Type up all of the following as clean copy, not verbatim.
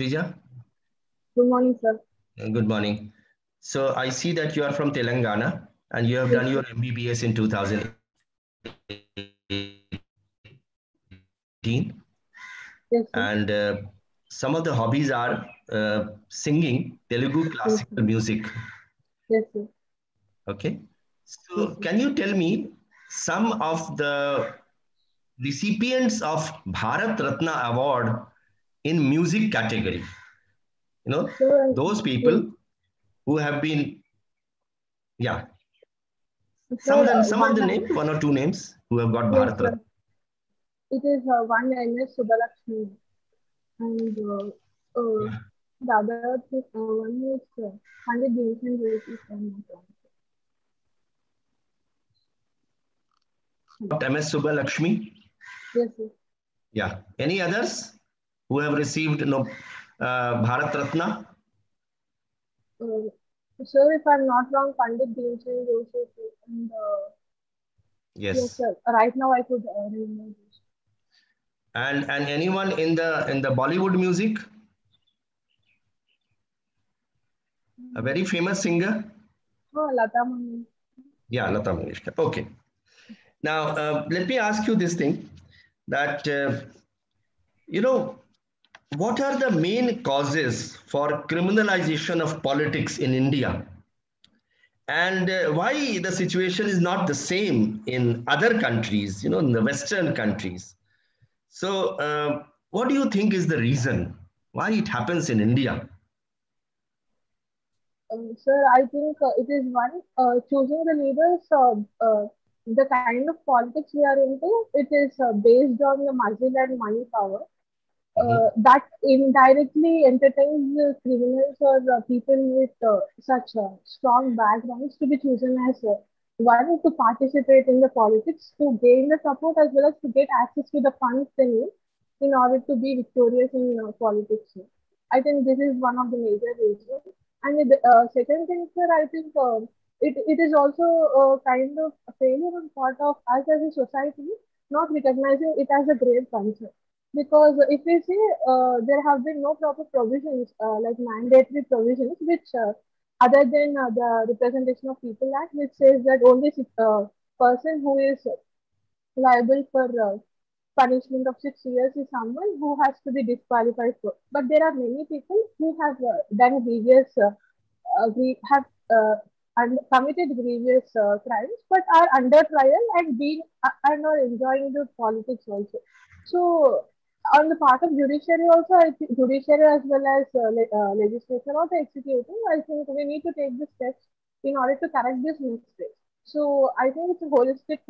Srija, Good morning, sir. good morning. So I see that you are from Telangana and you have Yes, done sir. your MBBS in 2018 Yes, sir. and some of the hobbies are singing Telugu Yes, sir. classical music. Yes, sir. Okay. Yes, So sir. can you tell me some of the recipients of Bharat Ratna Award in music category? You know, So, those yes, people who have been, yeah, sir, some of the names, one or two names who have got yes, Bharat sir. Ratna. It is one MS Subbalakshmi and the other one is Pandit Bhimsen Joshi from Got MS Subbalakshmi. Yes, sir. Yeah. Any others who have received no Bharat Ratna? Uh, sir, if I'm not wrong, Pandit Bhimsen Joshi and yes, Yes. sir. Right now I could remember this. And anyone in the Bollywood music, a very famous singer. Oh, Lata Mangeshkar. Yeah, Lata Mangeshkar. Okay. Now let me ask you this thing that you know what are the main causes for criminalization of politics in India, and why the situation is not the same in other countries, in the Western countries. So, what do you think is the reason why it happens in India? Sir, I think it is one choosing the leaders. The kind of politics we are into, it is based on the muscle and money power Mhm. that indirectly entertains the criminals or people with such strong backgrounds to be chosen as one to participate in the politics to gain the support as well as to get access to the funds they need in order to be victorious in politics. I think this is one of the major reasons. And the second thing, sir, I think it is also a kind of a failure on part of us as a society not recognizing it as a grave concern. Because if we see there have been no proper provisions like mandatory provisions which other than the Representation of People Act which says that only person who is liable for punishment of 6 years is someone who has to be disqualified for. But there are many people who have done grievous, have committed grievous crimes, but are under trial and being and are enjoying the politics also. So on the part of judiciary also, I think judiciary as well as legislature or the executive, I think we need to take the steps in order to correct this mistake. So I think it's a holistic.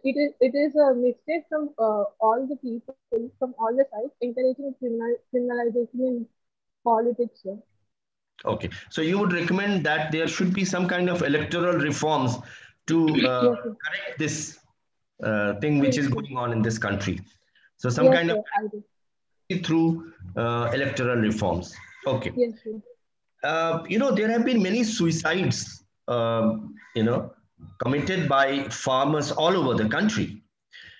It is a mistake from all the people from all the sides encouraging criminalization in politics. Sir. Okay, so you would recommend that there should be some kind of electoral reforms to Yes, sir. correct this thing which Yes, is sir. going on in this country. So some Yes, kind of sir. I do. through electoral reforms. Okay. Yes, sir. There have been many suicides, committed by farmers all over the country.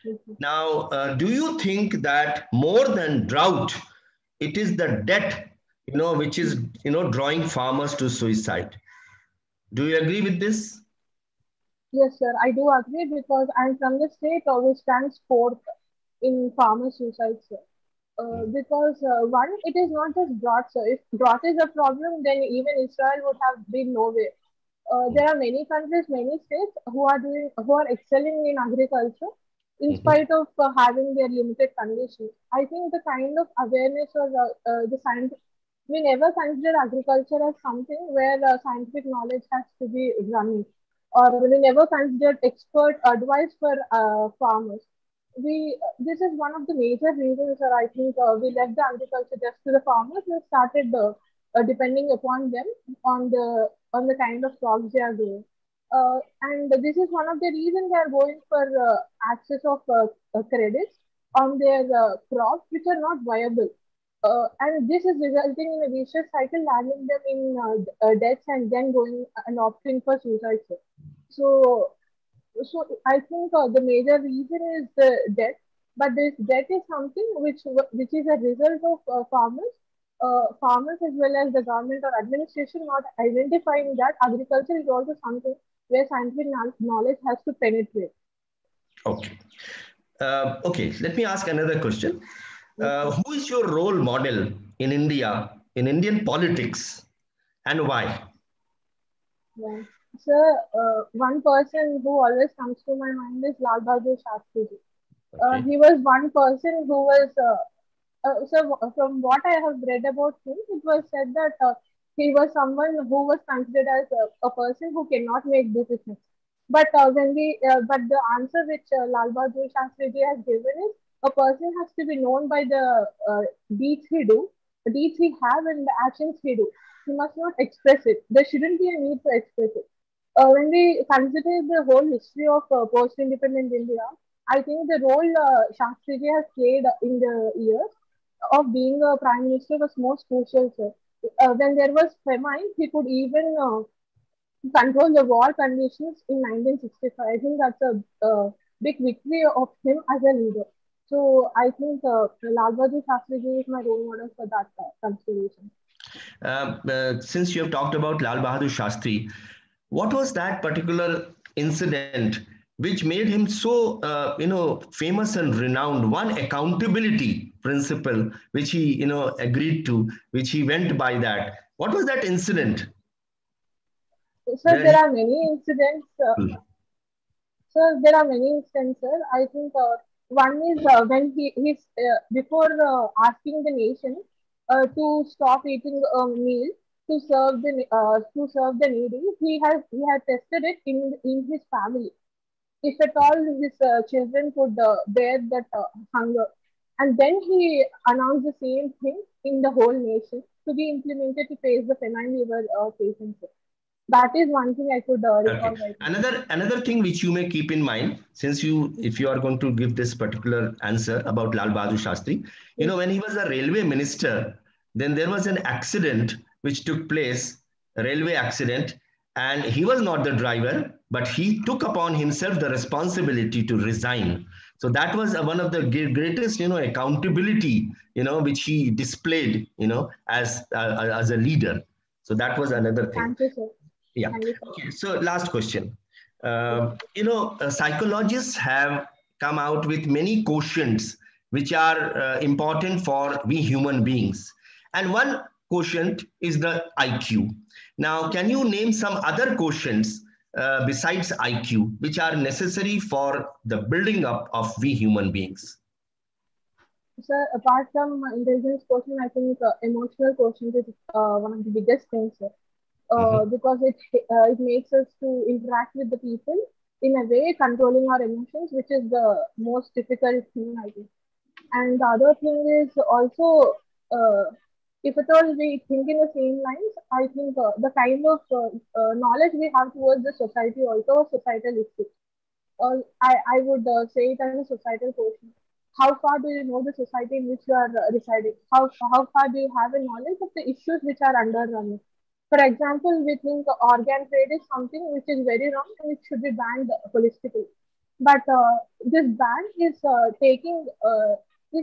Yes, sir. Now, do you think that more than drought, it is the debt, which is, drawing farmers to suicide? Do you agree with this? Yes, sir. I do agree because I'm from the state which stands fourth in farmer suicide, sir. Because one, it is not just drought, sir. If drought is a problem, then even Israel would have been nowhere. There are many countries, many states who are excelling in agriculture in Mhm. spite of having their limited conditions. I think the kind of awareness or the science, we never consider agriculture as something where scientific knowledge has to be running, or we never considered expert advice for farmers. This is one of the major reasons that I think we left the agriculture just to the farmers and started depending upon them on the kind of crops they are doing. And this is one of the reasons they are going for access of credits on their crops which are not viable. And this is resulting in a vicious cycle, landing them in debts and then going and opting for suicide. So, so I think the major reason is the debt, but this debt is something which is a result of farmers. farmers as well as the government or administration not identifying that agriculture is also something where scientific knowledge has to penetrate. Okay. Okay, let me ask another question. Okay. Who is your role model in India, in Indian politics, and why? Yeah. So, one person who always comes to my mind is Lal Bahadur Shastri ji. Okay. He was one person who was, from what I have read about him, it was said that he was someone who was considered as a person who cannot make decisions. But the answer which Lal Bahadur Shastri ji has given is a person has to be known by the deeds he do, the deeds he have, and the actions he do. He must not express it. There shouldn't be a need to express it. When we consider the whole history of post-independent India, I think the role Shastriji has played in the years of being a prime minister was most crucial, sir. When there was famine, he could even control the war conditions in 1965. I think that's a big victory of him as a leader. So I think Lal Bahadur Shastriji is my role model for that consideration. Since you have talked about Lal Bahadur Shastri, what was that particular incident which made him so, famous and renowned? One accountability principle which he, agreed to, which he went by that. What was that incident So where there he? are many incidents. So there are many instances. I think one is when he's before asking the nation to stop eating a meal to serve the needy, he had tested it in his family. If at all his children could bear that hunger, and then he announced the same thing in the whole nation to be implemented to face the famine we were facing. That is one thing I could recall Okay. right now. Another thing which you may keep in mind, since if you are going to give this particular answer about Lal Bahadur Shastri, Yes. when he was a railway minister, then there was an accident which took place, a railway accident, and he was not the driver, but he took upon himself the responsibility to resign. So that was one of the greatest, accountability, which he displayed, as a leader. So that was another thing. Thank you, sir. Yeah. Thank you, sir. Okay. So last question. Yes. Psychologists have come out with many quotients which are important for we human beings. And one quotient is the IQ. Now, can you name some other quotients besides IQ which are necessary for the building up of we human beings? Sir, apart from intelligence quotient, I think emotional quotient is one of the biggest things, sir. Mhm. Because it makes us to interact with the people in a way controlling our emotions, which is the most difficult thing, I think. And the other thing is also, if at all we think in the same lines, I think the kind of knowledge we have towards the society also societal issue. I would say it as a societal question. How far do you know the society in which you are residing? How far do you have a knowledge of the issues which are underrunning? For example, we think organ trade is something which is very wrong and it should be banned holistically. But this ban is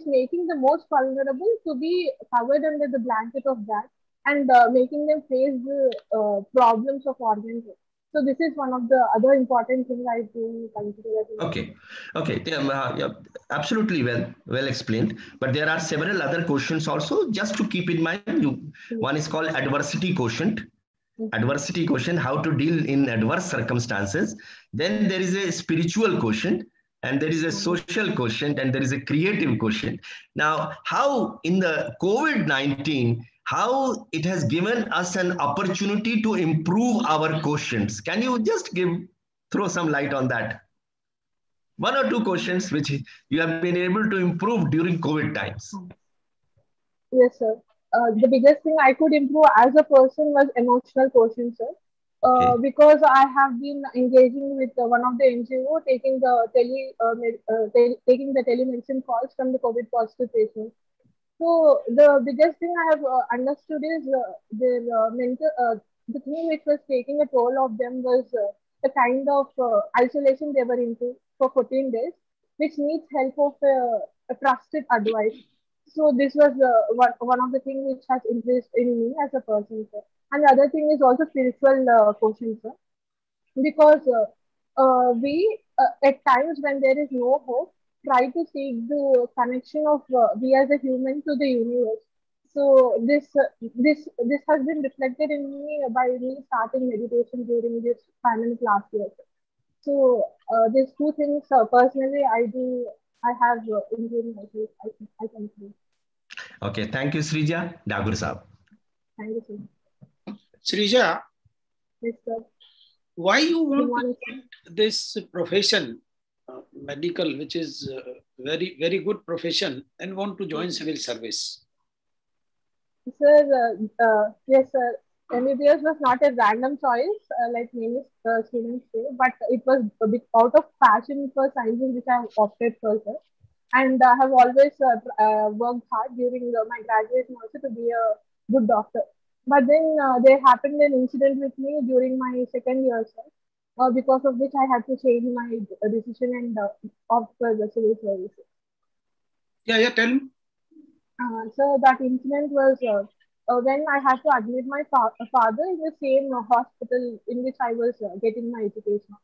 making the most vulnerable to be covered under the blanket of that and making them face the problems of organ trade. So this is one of the other important things I do consider as Okay, important. okay, yeah, absolutely well explained. But there are several other questions also. Just to keep in mind, one is called adversity quotient. Mhm. Adversity quotient, how to deal in adverse circumstances. Then there is a spiritual quotient, and there is a Mhm. social quotient, and there is a creative quotient. Now, how in the COVID-19, how it has given us an opportunity to improve our quotients? Can you just throw some light on that? One or two questions which you have been able to improve during COVID times. Yes, sir. The biggest thing I could improve as a person was emotional quotient, sir. Okay. Because I have been engaging with one of the NGO taking the taking the telemedicine calls from the COVID positive patients. So the biggest thing I have understood is their the thing which was taking a toll of them was the kind of isolation they were into for 14 days, which needs help of a trusted advice. So this was one of the things which has increased in me as a person, sir. And the other thing is also spiritual quotient, sir, because we at times when there is no hope try to seek the connection of we as a human to the universe. So this has been reflected in me by me starting meditation during this pandemic last year. So these two things personally I have improved myself. I can say. Okay, thank you, Srija. Dagur Saab. Thank you so much. Srija, Yes, sir. why you Good want to morning, sir. get this profession, medical, which is very, very good profession, and want to join civil service? Sir, yes, sir. MBBS was not a random choice, like many students say, but it was a bit out of passion for sciences, which I have opted for, sir. And I have always worked hard during my graduation also to be a good doctor. But then there happened an incident with me during my second year, sir, because of which I had to change my decision and opt for the civil services. Yeah, tell me. So that incident was when I had to admit my father in the same hospital in which I was getting my education.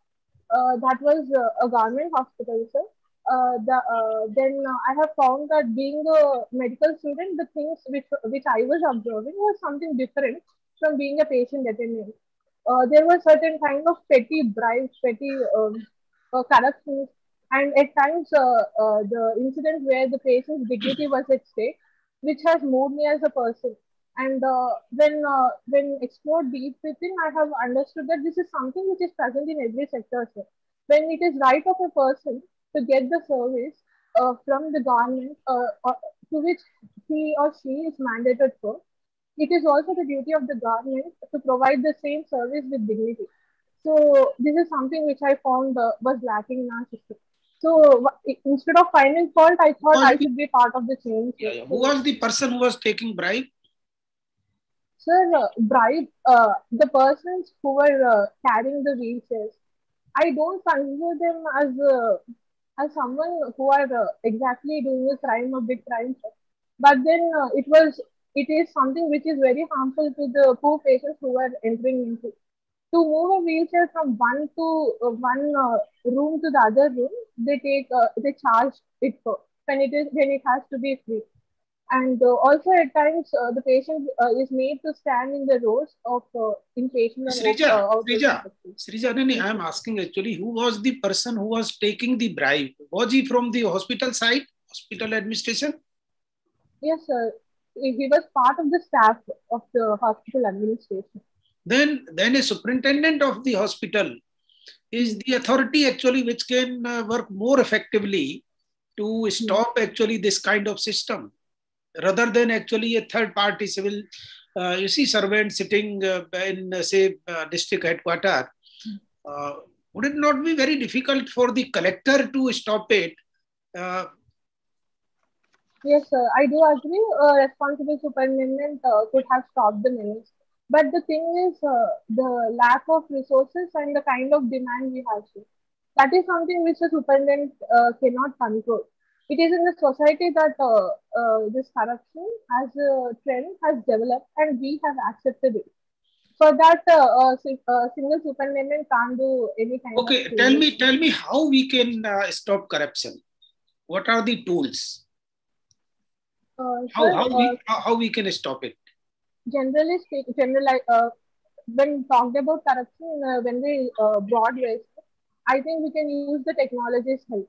That was a government hospital, sir. Then I have found that being a medical student, the things which I was observing was something different from being a patient attendant. There were certain kind of petty bribes, petty corruptions, and at times the incident where the patient's dignity was at stake, which has moved me as a person. And when explored deep within, I have understood that this is something which is present in every sector, sir. When it is right of a person to get the service from the government to which he or she is mandated for, it is also the duty of the government to provide the same service with dignity. So this is something which I found was lacking in our system. So instead of finding fault, I thought I should be part of the change. Who was the person who was taking bribe? Sir, bribe, the persons who were carrying the wheelchairs, I don't consider them as someone who are exactly doing a crime, a big crime. Sir. But then it is something which is very harmful to the poor patients who are entering into. To move a wheelchair from one room to the other room, they charge it for when it has to be free. And also at times the patient is made to stand in the rows of inpatient and outpatient sections. Srija, I am asking actually, who was the person who was taking the bribe? Was he from the hospital side, hospital administration? Yes, sir. He was part of the staff of the hospital administration. Then a superintendent of the hospital is the authority actually which can work more effectively to stop actually this kind of system, rather than actually a third party civil, you see, servant sitting in, say, district headquarters. Would it not be very difficult for the collector to stop it? Yes, sir. I do agree. Responsible superintendent could have stopped the menace. But the thing is, the lack of resources and the kind of demand we have. Sir. That is something which the superintendent cannot control. It is in the society that this corruption as a trend has developed and we have accepted it. For that, a single superintendent can't do any kind of change. Tell me how we can stop corruption. What are the tools? How we can stop it? Generally speaking, when talked about corruption, when we broad ways, I think we can use the technology's help.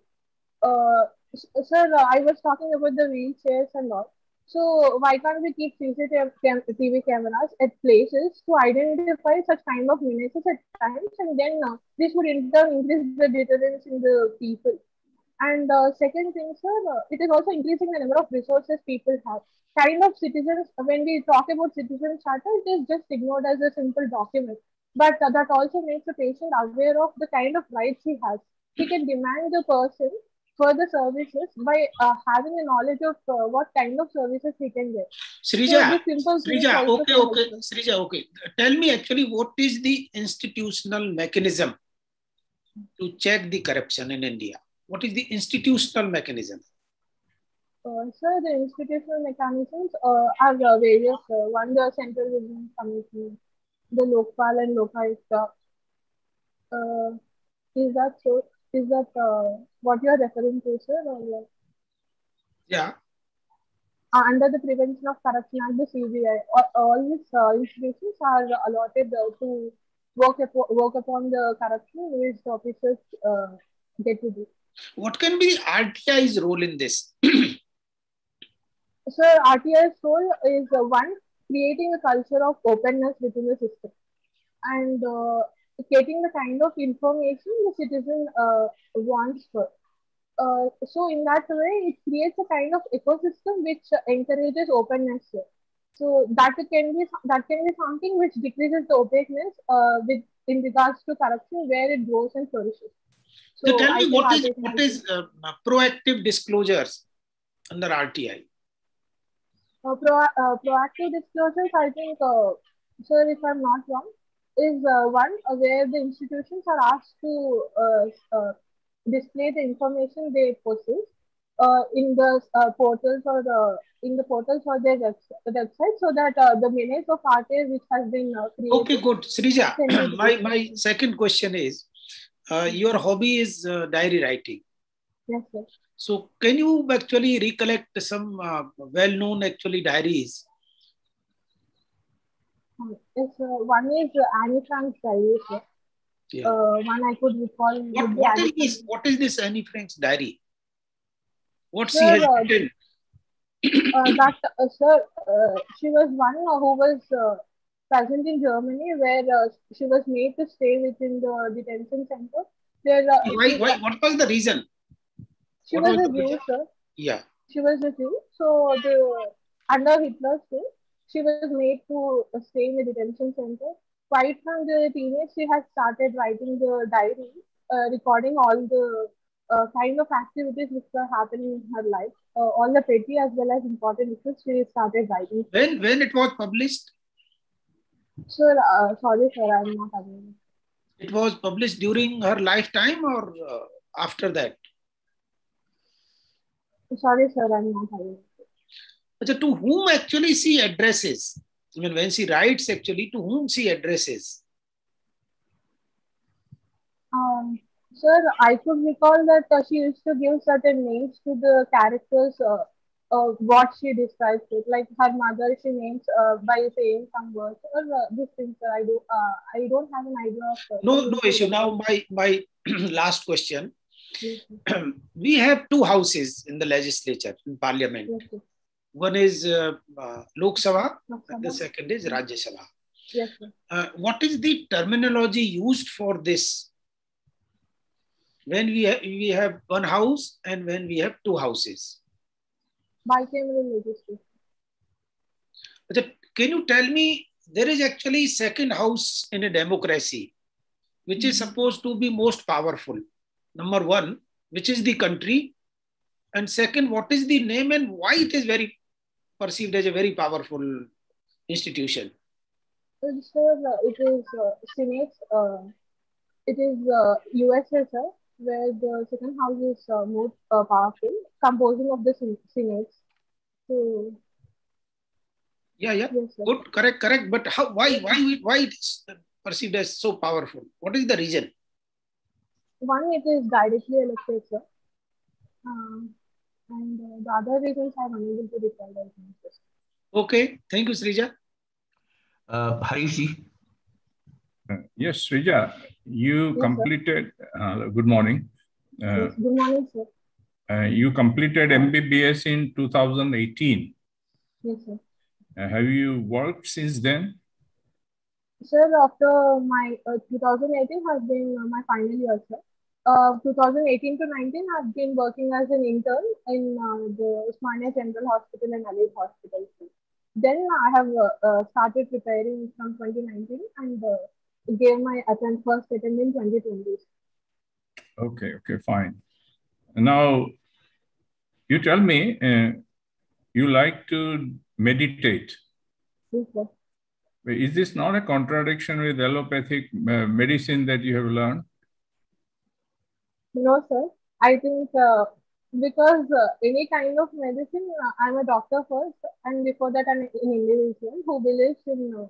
Sir, I was talking about the wheelchairs and all. So why can't we keep CCTV cameras at places to identify such kind of menaces at times, and then this would in turn increase the deterrence in the people. And second thing, sir, it is also increasing the number of resources people have. Kind of citizens, when we talk about citizen charter, it is just ignored as a simple document. But that also makes the patient aware of the kind of rights he has. He can demand the person further services by having a knowledge of what kind of services he can get. Srija, okay. Tell me actually what is the institutional mechanism to check the corruption in India? What is the institutional mechanism? So the institutional mechanisms are various. One, the Central Revision Commission, the Lokpal and Lokayukta. Uh, is that so? Is that what you are referring to, sir? Or, Yeah. under the Prevention of Corruption Act, the CBI, all these institutions are allotted to work upon the corruption which the officers get to do. What can be RTI's role in this? So RTI's role is one, creating a culture of openness within the system and getting the kind of information the citizen wants for. So in that way, it creates a kind of ecosystem which encourages openness. So that can be something which decreases the opaqueness with in regards to corruption where it grows and flourishes. So So tell I me think what is proactive disclosures under RTI? Proactive disclosures, I think, sir, if I'm not wrong, is one where the institutions are asked to display the information they possess in the portals or their website so that the minutes of RTA which has been created. Okay, good. Srija, can be my second question is, your hobby is diary writing. Yes, sir. So can you actually recollect some well-known actually diaries? Yes, one is Anne Frank's diary, sir. Yeah. One I could recall. What is this Anne Frank's diary? What Sir, she has written? Sir, she was one who was present in Germany where she was made to stay within the detention center. Where, why? What was the reason? She was a Jew, sir. Yeah. She was a Jew. So under Hitler's rule, she was made to stay in the detention center. Right from the teenage, she had started writing the diary, recording all the kind of activities which were happening in her life, all the petty as well as important issues. She started writing. When it was published? Sir, sorry, sir, I'm not aware. It was published during her lifetime or after that? Sorry, sir, I'm not aware. So to whom actually she addresses? I mean, when she writes, actually, to whom she addresses? Sir, I could recall that she used to give certain names to the characters, what she describes it. Like her mother, she names by saying some words. Or this thing, sir, I don't have an idea of. No issue. Now, my last question. Yes, we have two houses in the legislature, in parliament. Yes, one is Lok Sabha, and the second is Rajya Sabha. Yes, what is the terminology used for this? When we have one house and when we have two houses? Bicameral legislation. Can you tell me, there is actually second house in a democracy, which is supposed to be most powerful. Number one, which is the country, and second, what is the name and why it is very perceived as a very powerful institution? Sir, it is Senate. It is USA, sir, where the second house is more powerful, composing of the Senate. So. Yeah. Yes, good, correct. But how? Why it is perceived as so powerful? What is the reason? One, it is directly elected, sir. And the other reasons I'm unable to recall right now. Okay, thank you, Srija. Harishi. Yes, Srija, you completed, good morning. Yes, good morning, sir. You completed MBBS in 2018. Yes, sir. Have you worked since then? Sir, after my 2018 has been my final year, sir. 2018 to 19, I've been working as an intern in the Osmania General Hospital and Allied Hospital. Then I have started preparing from 2019 and gave my first attempt in 2020. Okay, fine. Now, you tell me, you like to meditate. Yes, sir. Is this not a contradiction with allopathic medicine that you have learned? No, sir. I think Because any kind of medicine, I'm a doctor first, and before that, I'm an individual who believes in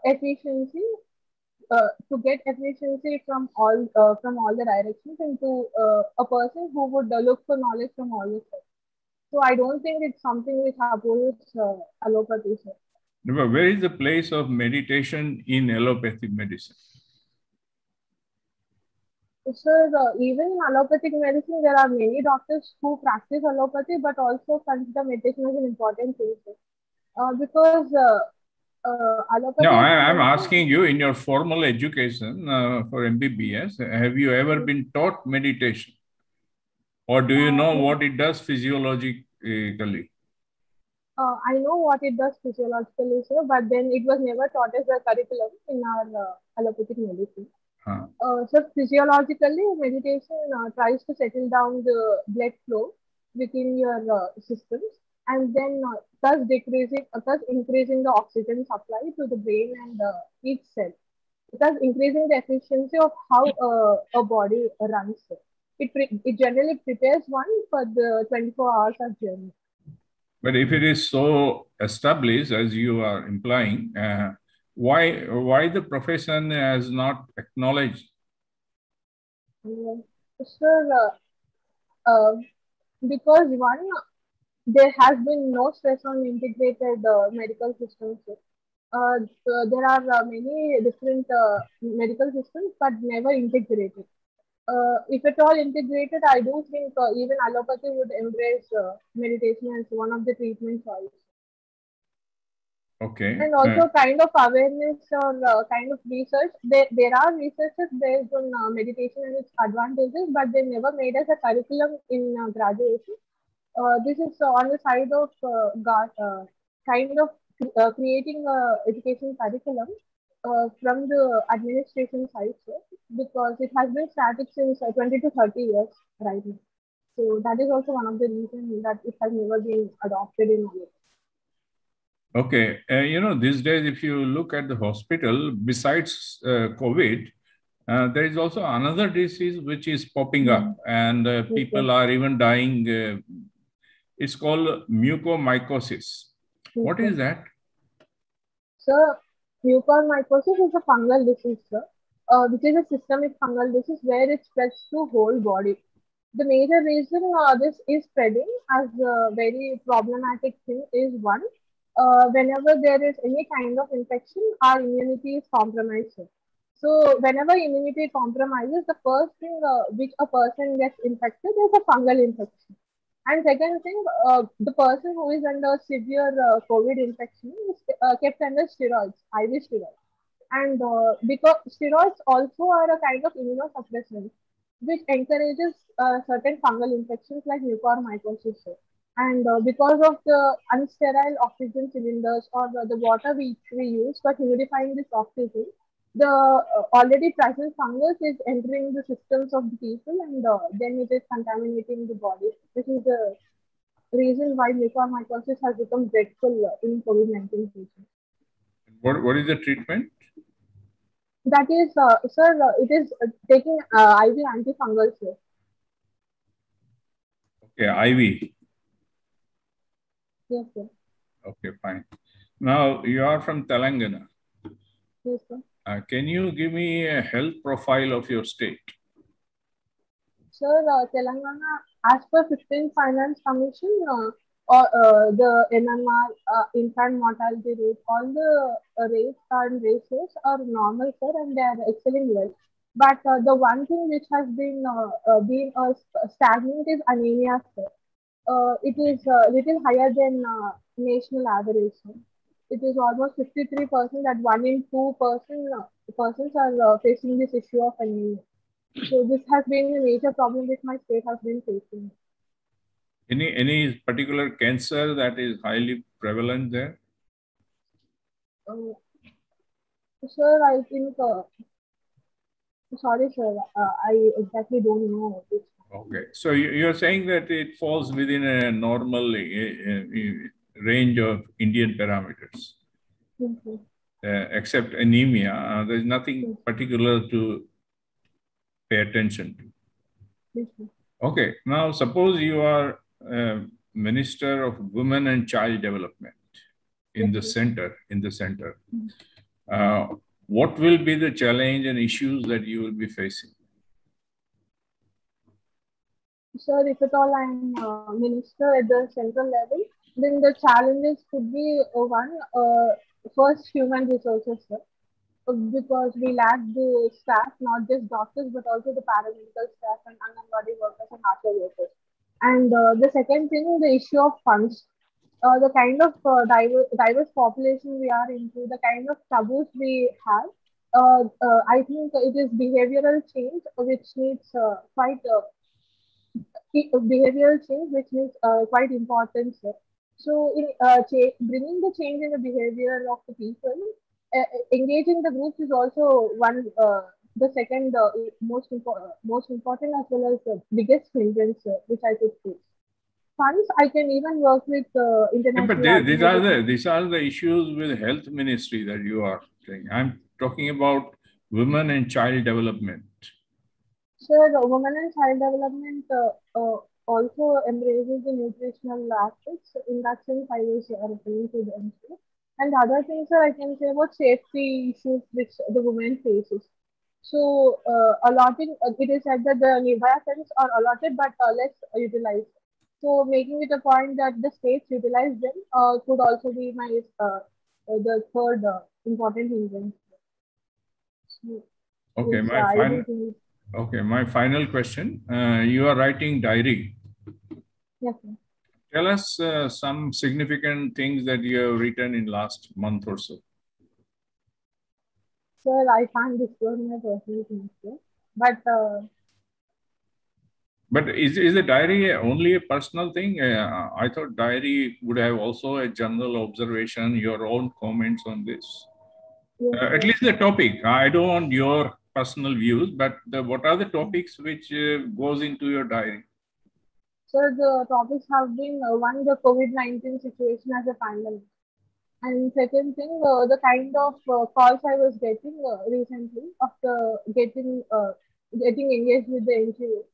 efficiency, to get efficiency from all the directions, into a person who would look for knowledge from all the sides. So I don't think it's something which opposes allopathy, sir. Where is the place of meditation in allopathic medicine? Sir, even in allopathic medicine, there are many doctors who practice allopathy but also consider meditation as an important thing, sir. Because allopathy No, is I'm something. asking you, in your formal education for MBBS, have you ever been taught meditation? Or do you know what it does physiologically? I know what it does physiologically, sir, but then it was never taught as a curriculum in our allopathic medicine. Huh. So physiologically, meditation tries to settle down the blood flow within your systems, and then thus increasing the oxygen supply to the brain and each cell, thus increasing the efficiency of how a body runs. It generally prepares one for the 24 hours of journey. But if it is so established, as you are implying, why the profession has not acknowledged? Sir, because one, there has been no stress on integrated medical systems. So there are many different medical systems, but never integrated. If at all integrated, I do think even allopathy would embrace meditation as one of the treatment choice. Okay. And also kind of awareness or kind of research. There are researches based on meditation and its advantages, but they never made as a curriculum in graduation. This is on the side of kind of creating a education curriculum from the administration side, sir, because it has been static since 20 to 30 years right now. So that is also one of the reasons that it has never been adopted in India. Okay. These days, if you look at the hospital, besides COVID, there is also another disease which is popping up, and people are even dying. It's called mucormycosis. What is that? So, mucormycosis is a fungal disease, sir, which is a systemic fungal disease where it spreads to whole body. The major reason this is spreading as a very problematic thing is one, whenever there is any kind of infection, our immunity is compromised. So, whenever immunity compromises, the first thing which a person gets infected is a fungal infection. And second thing, the person who is under severe COVID infection is kept under steroids, IV steroids. And because steroids also are a kind of immunosuppressant, which encourages certain fungal infections like mucormycosis. And because of the unsterile oxygen cylinders or the water which we use for purifying this oxygen, the already present fungus is entering the systems of the people, and then it is contaminating the body. This is the reason why mucormycosis has become dreadful in COVID-19 patients. What is the treatment? That is, sir, it is taking IV antifungals. Sir. Okay, IV. Yes, sir. Okay, fine. Now, you are from Telangana. Yes, sir. Can you give me a health profile of your state? Sir, Telangana, as per 15th Finance Commission, the MMR, infant mortality rate, all the rates and ratios are normal, sir, and they are excelling well. But the one thing which has been stagnant is anemia, sir. It is little higher than national average. Sir. It is almost 53% that 1 in 2 persons are facing this issue of anemia. So this has been a major problem which my state has been facing. Any particular cancer that is highly prevalent there? Sir, I think, sorry, sir, I exactly don't know. Okay, so you're saying that it falls within a normal range of Indian parameters, except anemia. There's nothing particular to pay attention to. Okay, now suppose you are Minister of Women and Child Development in the center. What will be the challenge and issues that you will be facing? Sir, if at all I'm minister at the central level, then the challenges could be one, first human resources, sir, because we lack the staff, not just doctors, but also the paramedical staff and Anganwadi workers and ASHA workers. And the second thing, the issue of funds. The kind of diverse population we are into, the kind of taboos we have, I think it is behavioral change which needs behavioral change which needs quite important. Sir. So, in bringing the change in the behavior of the people, engaging the groups is also one. The second most important as well as the biggest hindrance which I could face. Funds, I can even work with international. Yeah, but these are the issues with health ministry that you are saying. I'm talking about women and child development. Sir, women and child development also embraces the nutritional aspects. In that sense, I was referring to them too. And other things, sir, I can say about safety issues which the women faces. So, allotting, it is said that the Nirbhaya funds are allotted but less utilized. So, making it a point that the states utilize them could also be my the third important reason. So, okay, my final question. You are writing diary. Yes, sir. Tell us some significant things that you have written in last month or so. Sir, I can't disclose my personal things, sir. But is the diary only a personal thing? I thought diary would have also a general observation, your own comments on this. Yes, at least the topic. I don't want your personal views, but what are the topics which goes into your diary? So the topics have been one, the COVID-19 situation as a pandemic. And second thing, the kind of calls I was getting recently after getting engaged with the NGO.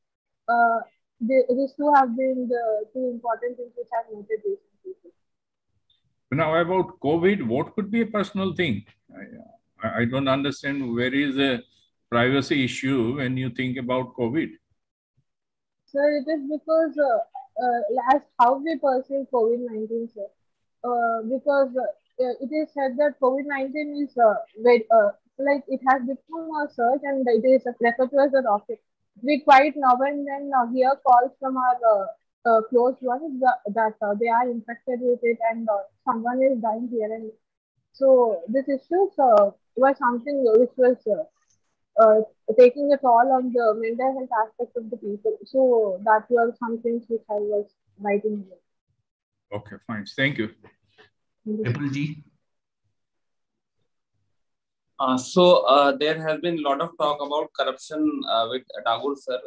These two have been the two important things which I've noted recently. Now about COVID, what could be a personal thing? I don't understand where is the privacy issue when you think about COVID. Sir, it is because as how we perceive COVID-19, sir. Because it is said that COVID-19 is like it has become a surge and it is referred to as a rocket. We quite now and then hear calls from our close ones that they are infected with it and someone is dying here and so this issues was something which was taking a toll on the mental health aspect of the people. So that were some things which I was writing about. Okay, fine. Thank you. Vipulji. There has been a lot of talk about corruption with Tagore sir.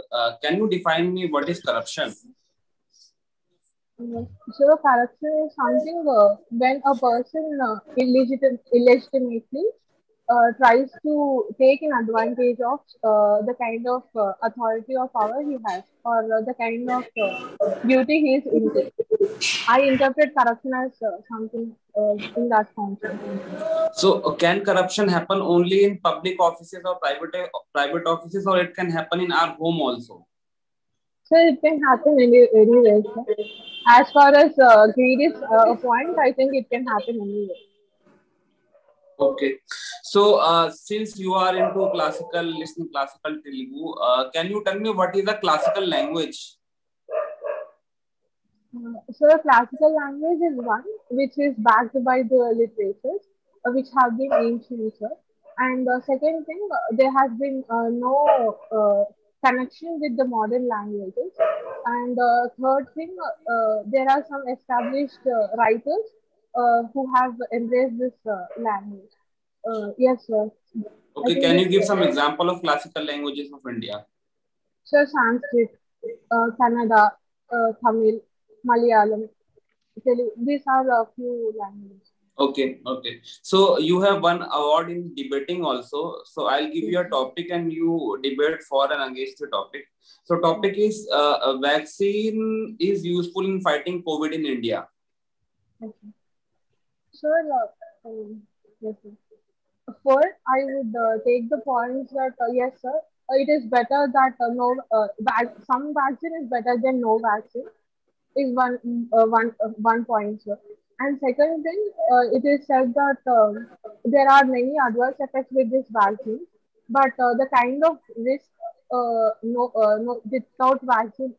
Can you define me what is corruption? So corruption is something when a person illegitimately tries to take an advantage of the kind of authority or power he has or the kind of duty he is into. I interpret corruption as something in that form. So can corruption happen only in public offices or private offices, or it can happen in our home also? So it can happen anywhere. As far as greed is a point, I think it can happen anywhere. Okay. So since you are into listening classical Telugu, can you tell me what is the classical language? So classical language is one which is backed by the literatures which have been ancient. And second thing, there has been no connection with the modern languages. And third thing, there are some established writers who have embraced this language. Yes, sir. Okay, can you give some example of classical languages of India? Sir, Sanskrit, Kannada, Tamil, Malayalam, Telugu. These are a few languages. Okay, okay. So you have won award in debating also. So I'll give you a topic and you debate for and against the topic. So topic is a vaccine is useful in fighting COVID in India. Okay. Sure. Yes, sir. First, I would take the points that yes, sir, it is better that no some vaccine is better than no vaccine is one point, sir. And second thing, it is said that there are many adverse effects with this vaccine, but the kind of risk no without vaccine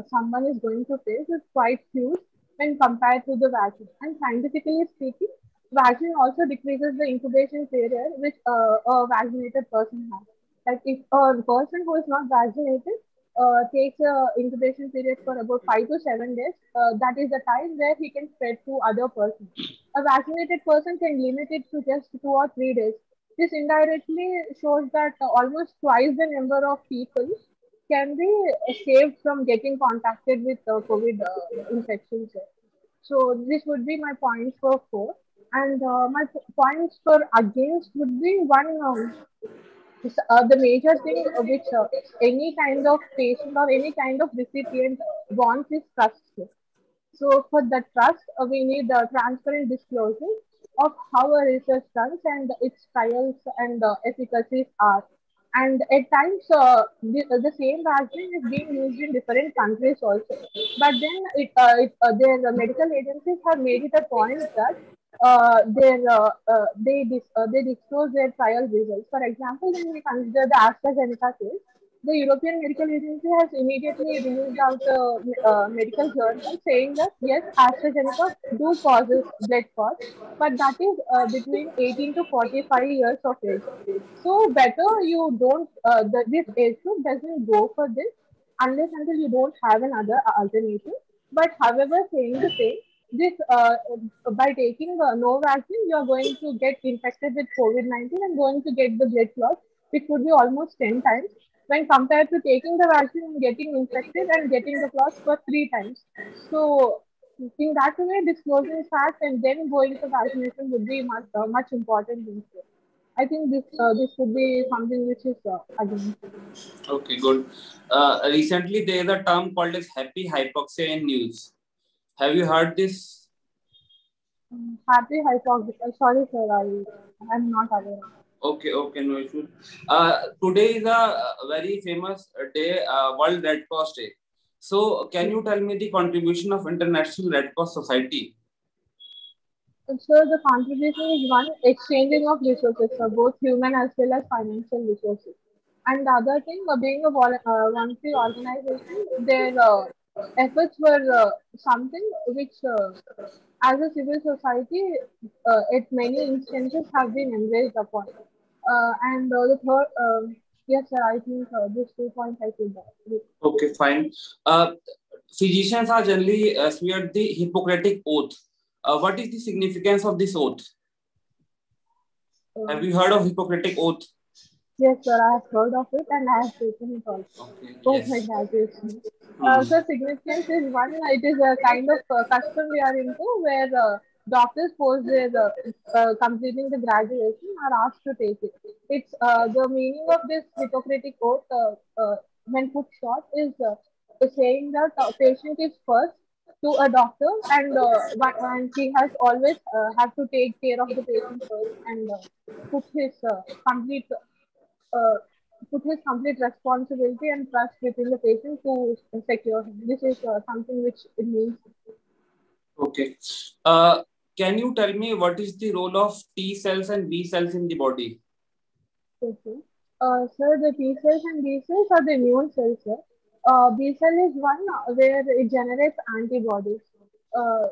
someone is going to face is quite huge when compared to the vaccine. And scientifically speaking, vaccine also decreases the incubation period which a vaccinated person has. Like if a person who is not vaccinated takes a incubation period for about 5 to 7 days. That is the time where he can spread to other persons. A vaccinated person can limit it to just 2 or 3 days. This indirectly shows that almost twice the number of people can be saved from getting contacted with COVID infections. So this would be my points for four, and my points for against would be one. The major thing which any kind of patient or any kind of recipient wants is trust. So for the trust, we need transparent disclosure of how a research runs and its trials and efficacies are. And at times, the same vaccine is being used in different countries also. But then their medical agencies have made it a point that they disclose their trial results. For example, when we consider the AstraZeneca case, the European Medical Agency has immediately released out a medical journal saying that yes, AstraZeneca do causes blood clot, but that is between 18 to 45 years of age. So better you don't this age group doesn't go for this unless until you don't have another alternative. But however, saying the same, this by taking no vaccine, you are going to get infected with COVID-19 and going to get the blood clot, which would be almost 10 times when compared to taking the vaccine and getting infected and getting the clots for 3 times. So in that way, disclosing facts and then going for vaccination would be much important thing. I think this would be something which is against. Okay, good. Recently, there is a term called as happy hypoxia in news. Have you heard this? Happy hypoxia. Sorry, sir, I'm not aware. Okay, okay, no issue. Today is a very famous day, World Red Cross Day. So, can you tell me the contribution of International Red Cross Society? So the contribution is one exchanging of resources, both human as well as financial resources. And the other thing, being a voluntary organization, their efforts were something which, as a civil society, at many instances have been embraced upon. And the third, yes, sir, I think these 2 points I could. Okay, fine. Physicians are generally swear the Hippocratic Oath. What is the significance of this oath? Have you heard of Hippocratic Oath? Yes, sir, I have heard of it and I have taken it also. Okay, Post yes. my graduation. So significance is one, it is a kind of custom we are into where doctors post their completing the graduation are asked to take it. It's the meaning of this Hippocratic Oath when put short is saying that patient is first to a doctor and he has always have to take care of the patient first and put his complete uh, put his complete responsibility and trust within the patient to secure him. This is something which it means. Okay. Can you tell me what is the role of T cells and B cells in the body? Okay. Sir, the T cells and B cells are the immune cells, sir. B cell is one where it generates antibodies. Uh,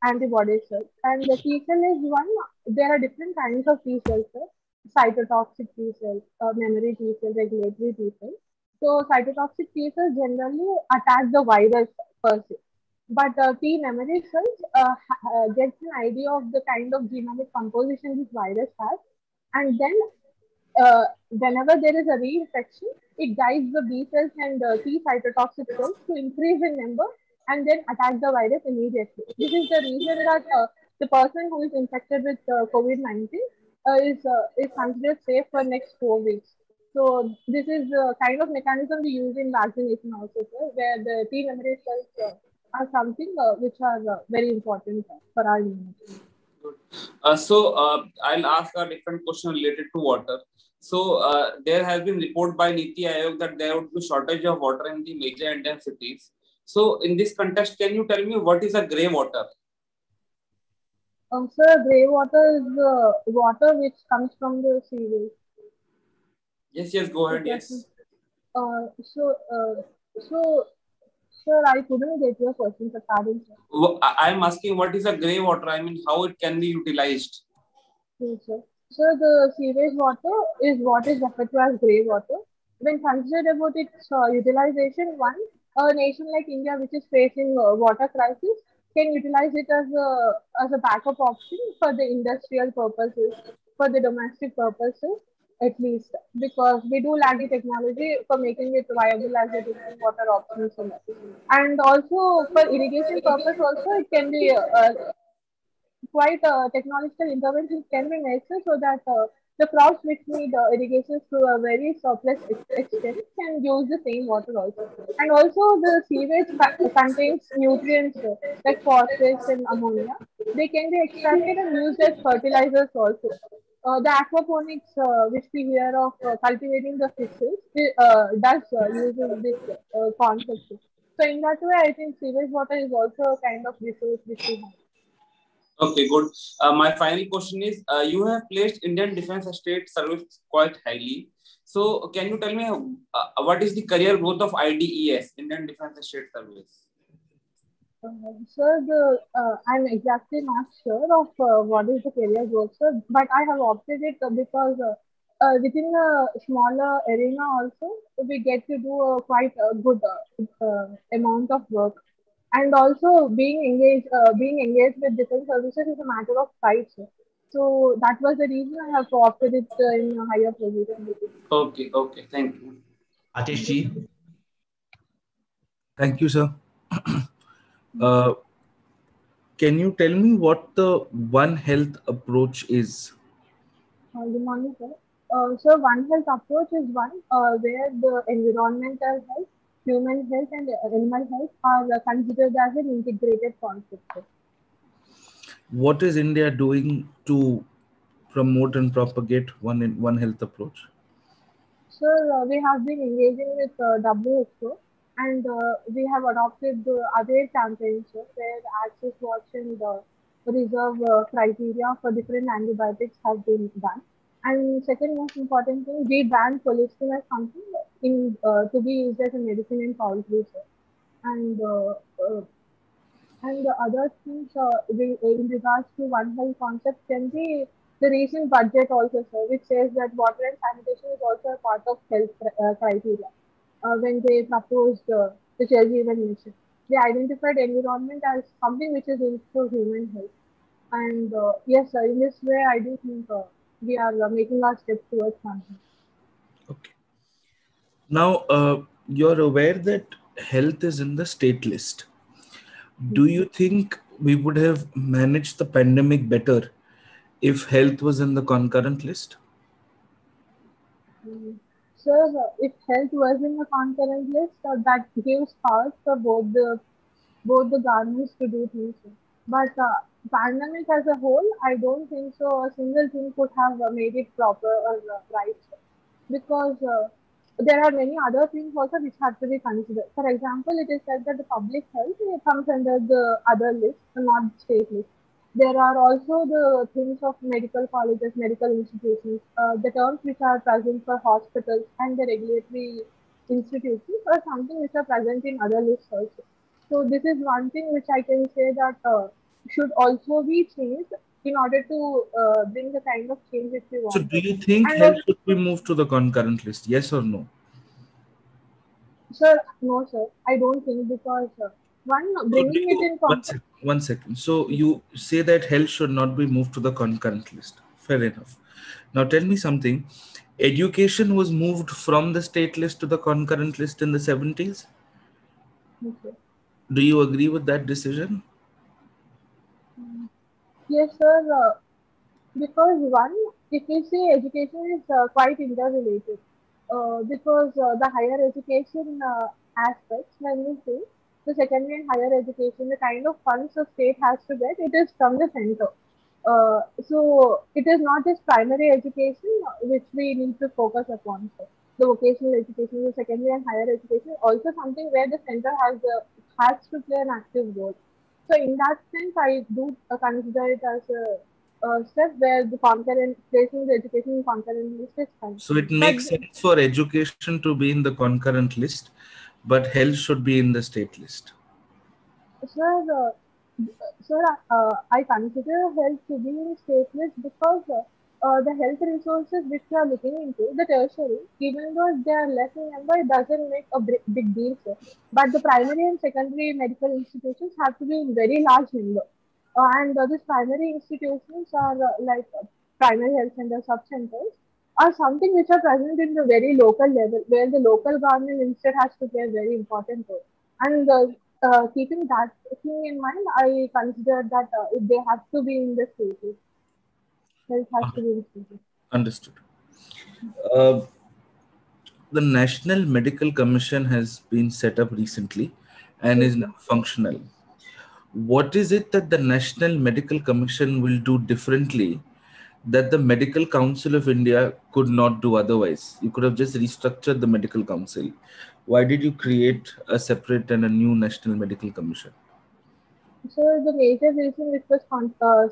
Antibodies, sir. And the T cell is one, there are different kinds of T cells, sir. Cytotoxic T cells, memory T cells, regulatory T cells. So cytotoxic T cells generally attack the virus per se. But T memory cells gets an idea of the kind of genomic composition this virus has, and then whenever there is a reinfection, it guides the B cells and T cytotoxic cells to increase in number and then attack the virus immediately. This is the reason that the person who is infected with COVID-19 is considered safe for next 4 weeks. So this is the kind of mechanism we use in vaccination also, sir, where the T memory cells are something which are very important for our immunity. I'll ask a different question related to water. So there has been report by Niti Aayog that there would be shortage of water in the major Indian cities. So in this context, can you tell me what is a grey water? Sir, grey water is water which comes from the sewage. Yes, go ahead. Yes. So, sir, I couldn't get your question, sir. Pardon, sir. I'm asking what is a grey water? I mean, how it can be utilized? Yes, sir. So the sewage water is what is referred to as grey water. When considered about its utilization, one, a nation like India, which is facing water crisis, can utilize it as a backup option for the industrial purposes, for the domestic purposes, at least, because we do lack the technology for making it viable as a drinking water option. And also for irrigation purpose, also it can be quite technological interventions can be made so that the crops which need irrigation to a very surplus extent can use the same water also. And also the sewage contains nutrients like phosphates and ammonia. They can be extracted and used as fertilizers also. The aquaponics, which we hear of cultivating the fishes, does uses this concept. So in that way, I think sewage water is also a kind of resource which we have. Okay, good. My final question is, you have placed Indian Defence Estate Service quite highly. So can you tell me what is the career growth of IDES, Indian Defence Estate Service? Sir, I'm exactly not sure of what is the career growth, sir, but I have opted it because within a smaller arena also, we get to do a quite a good amount of work. And also being engaged with different services is a matter of pride, sir. So that was the reason I have opted it in a higher position. Okay, thank you. Atish ji. Thank you, sir. Can you tell me what the One Health approach is? Good morning, sir. So One Health approach is one where the environmental health, human health, and animal health are considered as an integrated concept. What is India doing to promote and propagate One Health approach? So we have been engaging with WHO, and we have adopted the other campaigns where access watch and reserve criteria for different antibiotics have been done. And second most important thing, we banned polyester as something to be used as a medicine in poultry. And the other things in regards to One Health concept can be the recent budget also, sir, which says that water and sanitation is also a part of health criteria. When they proposed the Jal Jeevan Mission, they identified environment as something which is linked to human health. And yes, sir, in this way, I do think we are making our steps towards something. Okay. Now, you're aware that health is in the state list. Do you think we would have managed the pandemic better if health was in the concurrent list? Sir, if health was in the concurrent list, that gives powers for both the governments to do things. But pandemic as a whole, I don't think so. A single thing could have made it proper or right, because there are many other things also which have to be considered. For example, it is said that the public health comes under the other list, not state list. There are also the things of medical colleges, medical institutions, the terms which are present for hospitals and the regulatory institutions are something which are present in other lists also. So this is one thing which I can say that should also be changed in order to bring the kind of change which we want. So do you think health should be moved to the concurrent list? Yes or no? Sir, no, sir. I don't think, because bringing it in. One second. So you say that health should not be moved to the concurrent list. Fair enough. Now tell me something. Education was moved from the state list to the concurrent list in the 70s. Okay. Do you agree with that decision? Yes, sir. Because one, if you see, education is quite interrelated. Because the higher education aspects, when you see the secondary and higher education, the kind of funds the state has to get, it is from the center. So it is not just primary education which we need to focus upon. So the vocational education, the secondary and higher education, also something where the center has to play an active role. So in that sense, I do consider it as a step where the concurrent placing the education in concurrent list is fine. So it But makes sense for education to be in the concurrent list, but health should be in the state list. sir, sir, I consider health to be in stateless because the health resources which we are looking into, the tertiary, even though they are less in number, it doesn't make a big deal, sir. But the primary and secondary medical institutions have to be in very large number. And these primary institutions are primary health centers, sub-centers, are something which are present in the very local level, where the local government instead has to play a very important role. And keeping that thing in mind, I consider that they have to be in the status. Health has to be in status. Understood. Uh, the National Medical Commission has been set up recently and Yes, is sir. now functional. What is it that the National Medical Commission will do differently that the Medical Council of India could not do otherwise? You could have just restructured the Medical Council. Why did you create a separate and a new National Medical Commission? So the major reason which was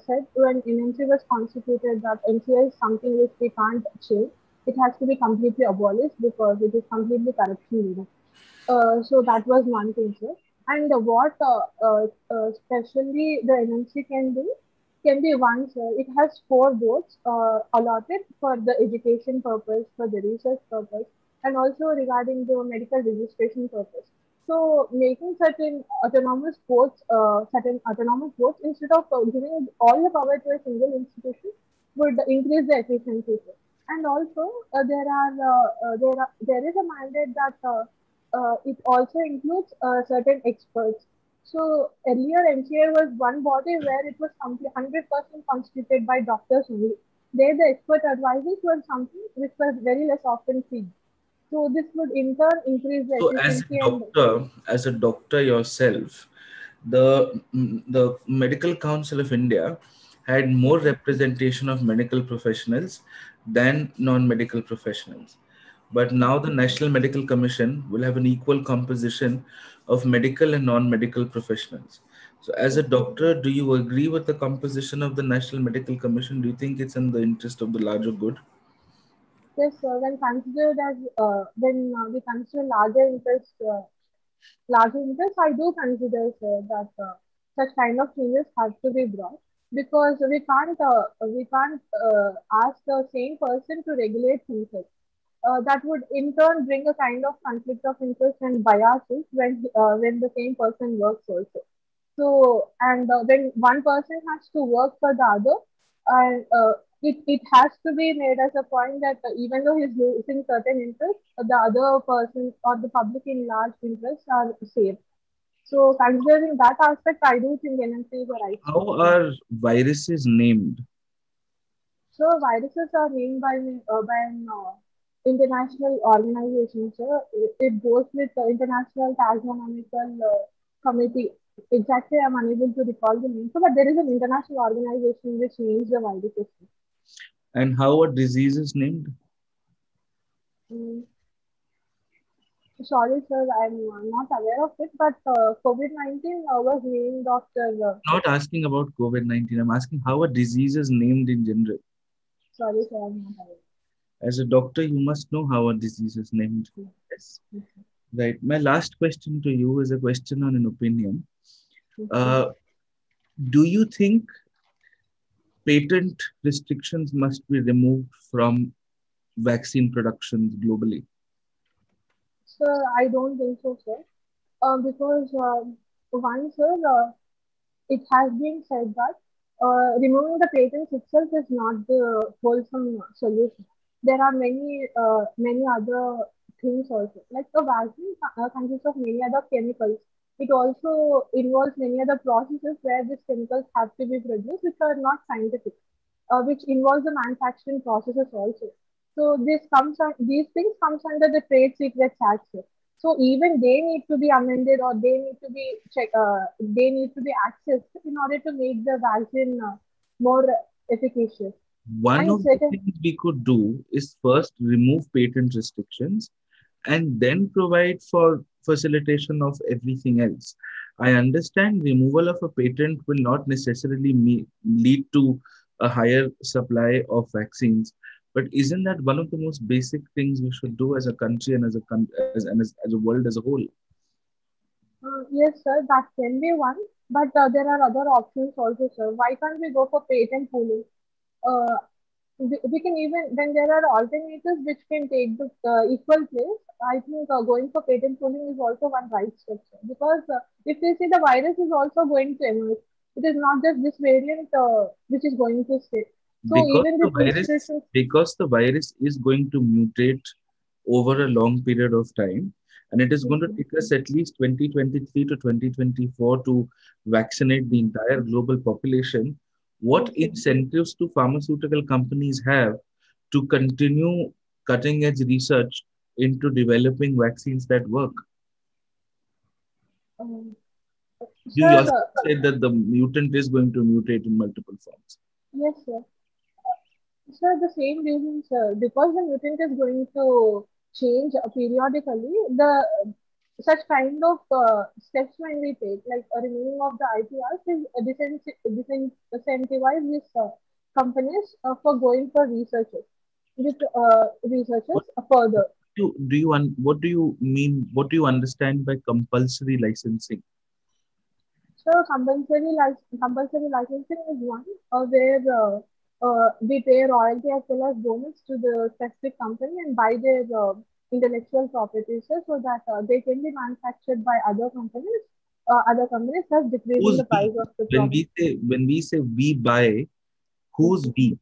said when NMC was constituted that NCI is something which we can't change. It has to be completely abolished because it is completely corruption leader. So that was one thing, sir. And what especially the NMC can be one, sir. It has four votes allotted for the education purpose, for the research purpose, and also regarding the medical registration purpose. So making certain autonomous votes instead of giving all the power to a single institution would increase the efficiency, sir. And also there is a mandate that it also includes certain experts. So earlier NCA was one body where it was 100% constituted by doctors only. There the expert advisors were something which was very less often seen. So this would in turn increase the So, efficiency and as a doctor yourself, the Medical Council of India had more representation of medical professionals than non-medical professionals. But now the National Medical Commission will have an equal composition of medical and non-medical professionals. So, as a doctor, do you agree with the composition of the National Medical Commission? Do you think it's in the interest of the larger good? yes, when considered as when we consider larger interest, I do consider, sir, that such kind of changes have to be brought because we can't ask the same person to regulate himself. That would in turn bring a kind of conflict of interest and biases when the same person works also. So, and when one person has to work for the other, and it has to be made as a point that even though he's losing certain interests, the other person or the public in large interests are safe. So, considering that aspect, I do think NMC is the right step. How are viruses named? So, viruses are named by an international organization. So, it goes with the International Taxonomical Committee. Exactly, I'm unable to recall the name. So, but there is an international organization which names the viruses. And how are diseases named? Mm, sorry, sir, I'm not aware of it, but COVID-19 was named after. Not asking about COVID-19. I'm asking how are diseases named in general? Sorry, sir, I'm not aware. As a doctor, you must know how a disease is named. Yes. Yes, Right. My last question to you is a question on an opinion. yes, yes. Uh, do you think patent restrictions must be removed from vaccine productions globally? Sir, I don't think so, sir. Because once, sir, it has been said that removing the patents itself is not the wholesome solution. There are many other things also. Like the vaccine consists of many other chemicals. it also involves many other processes where these chemicals have to be produced, which are not scientific, which involves the manufacturing processes also. So these things comes under the Trade Secrets Act. So even they need to be amended, or they need to be they need to be accessed in order to make the vaccine more efficacious. One And of the second, things we could do is first remove patent restrictions and then provide for facilitation of everything else. I understand removal of a patent will not necessarily lead to a higher supply of vaccines, but isn't that one of the most basic things we should do as a country and as a world as a whole? yes, sir, that can be one, but there are other options also, sir. Why can't we go for patent pooling? Uh, we can even, when there are alternatives which can take the equal place, I think going for patent pooling is also one right step, sir. Because if we see, the virus is also going to emerge. It is not just this variant which is going to stay. So because even the this virus restrictions. because the virus is going to mutate over a long period of time, and it is going to take us at least 2023 to 2024 to vaccinate the entire global population. What incentives do pharmaceutical companies have to continue cutting edge research into developing vaccines that work? Um, You sir, yourself said that the mutant is going to mutate in multiple forms. yes, sir. Sir, the same reason, sir, because the mutant is going to change periodically, the such kind of steps when we take, like a removing of the IPRs, is disincentivize these companies for going for researchers What further. what do you mean? What do you understand by compulsory licensing? So compulsory licensing is one where we pay royalty as well as bonus to the specific company and buy their intellectual properties, so that they can be manufactured by other companies, thus decreasing Who's the we? price of the When product. we say we buy, who's we?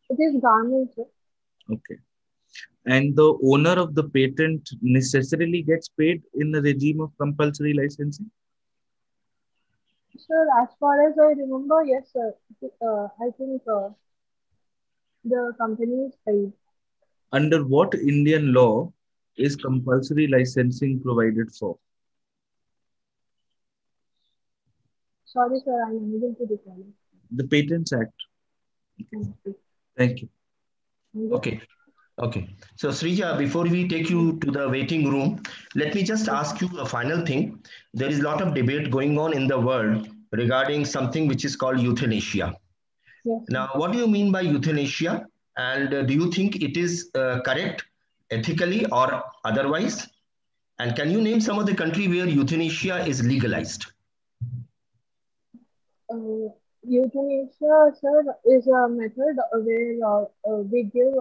It is garments. Okay. And the owner of the patent necessarily gets paid in the regime of compulsory licensing. Sir, as far as I remember, yes, sir. I think the company is paid. Under what Indian law is compulsory licensing provided for? Sorry, sir, I'm unable to recall The Patents Act. it. Thank you. Okay. Okay. So Srija, before we take you to the waiting room, let me just ask you a final thing. There is a lot of debate going on in the world regarding something which is called euthanasia. Yes, sir. Now, what do you mean by euthanasia? And do you think it is correct ethically or otherwise? And can you name some of the country where euthanasia is legalized? Uh, Euthanasia, sir, is a method where we give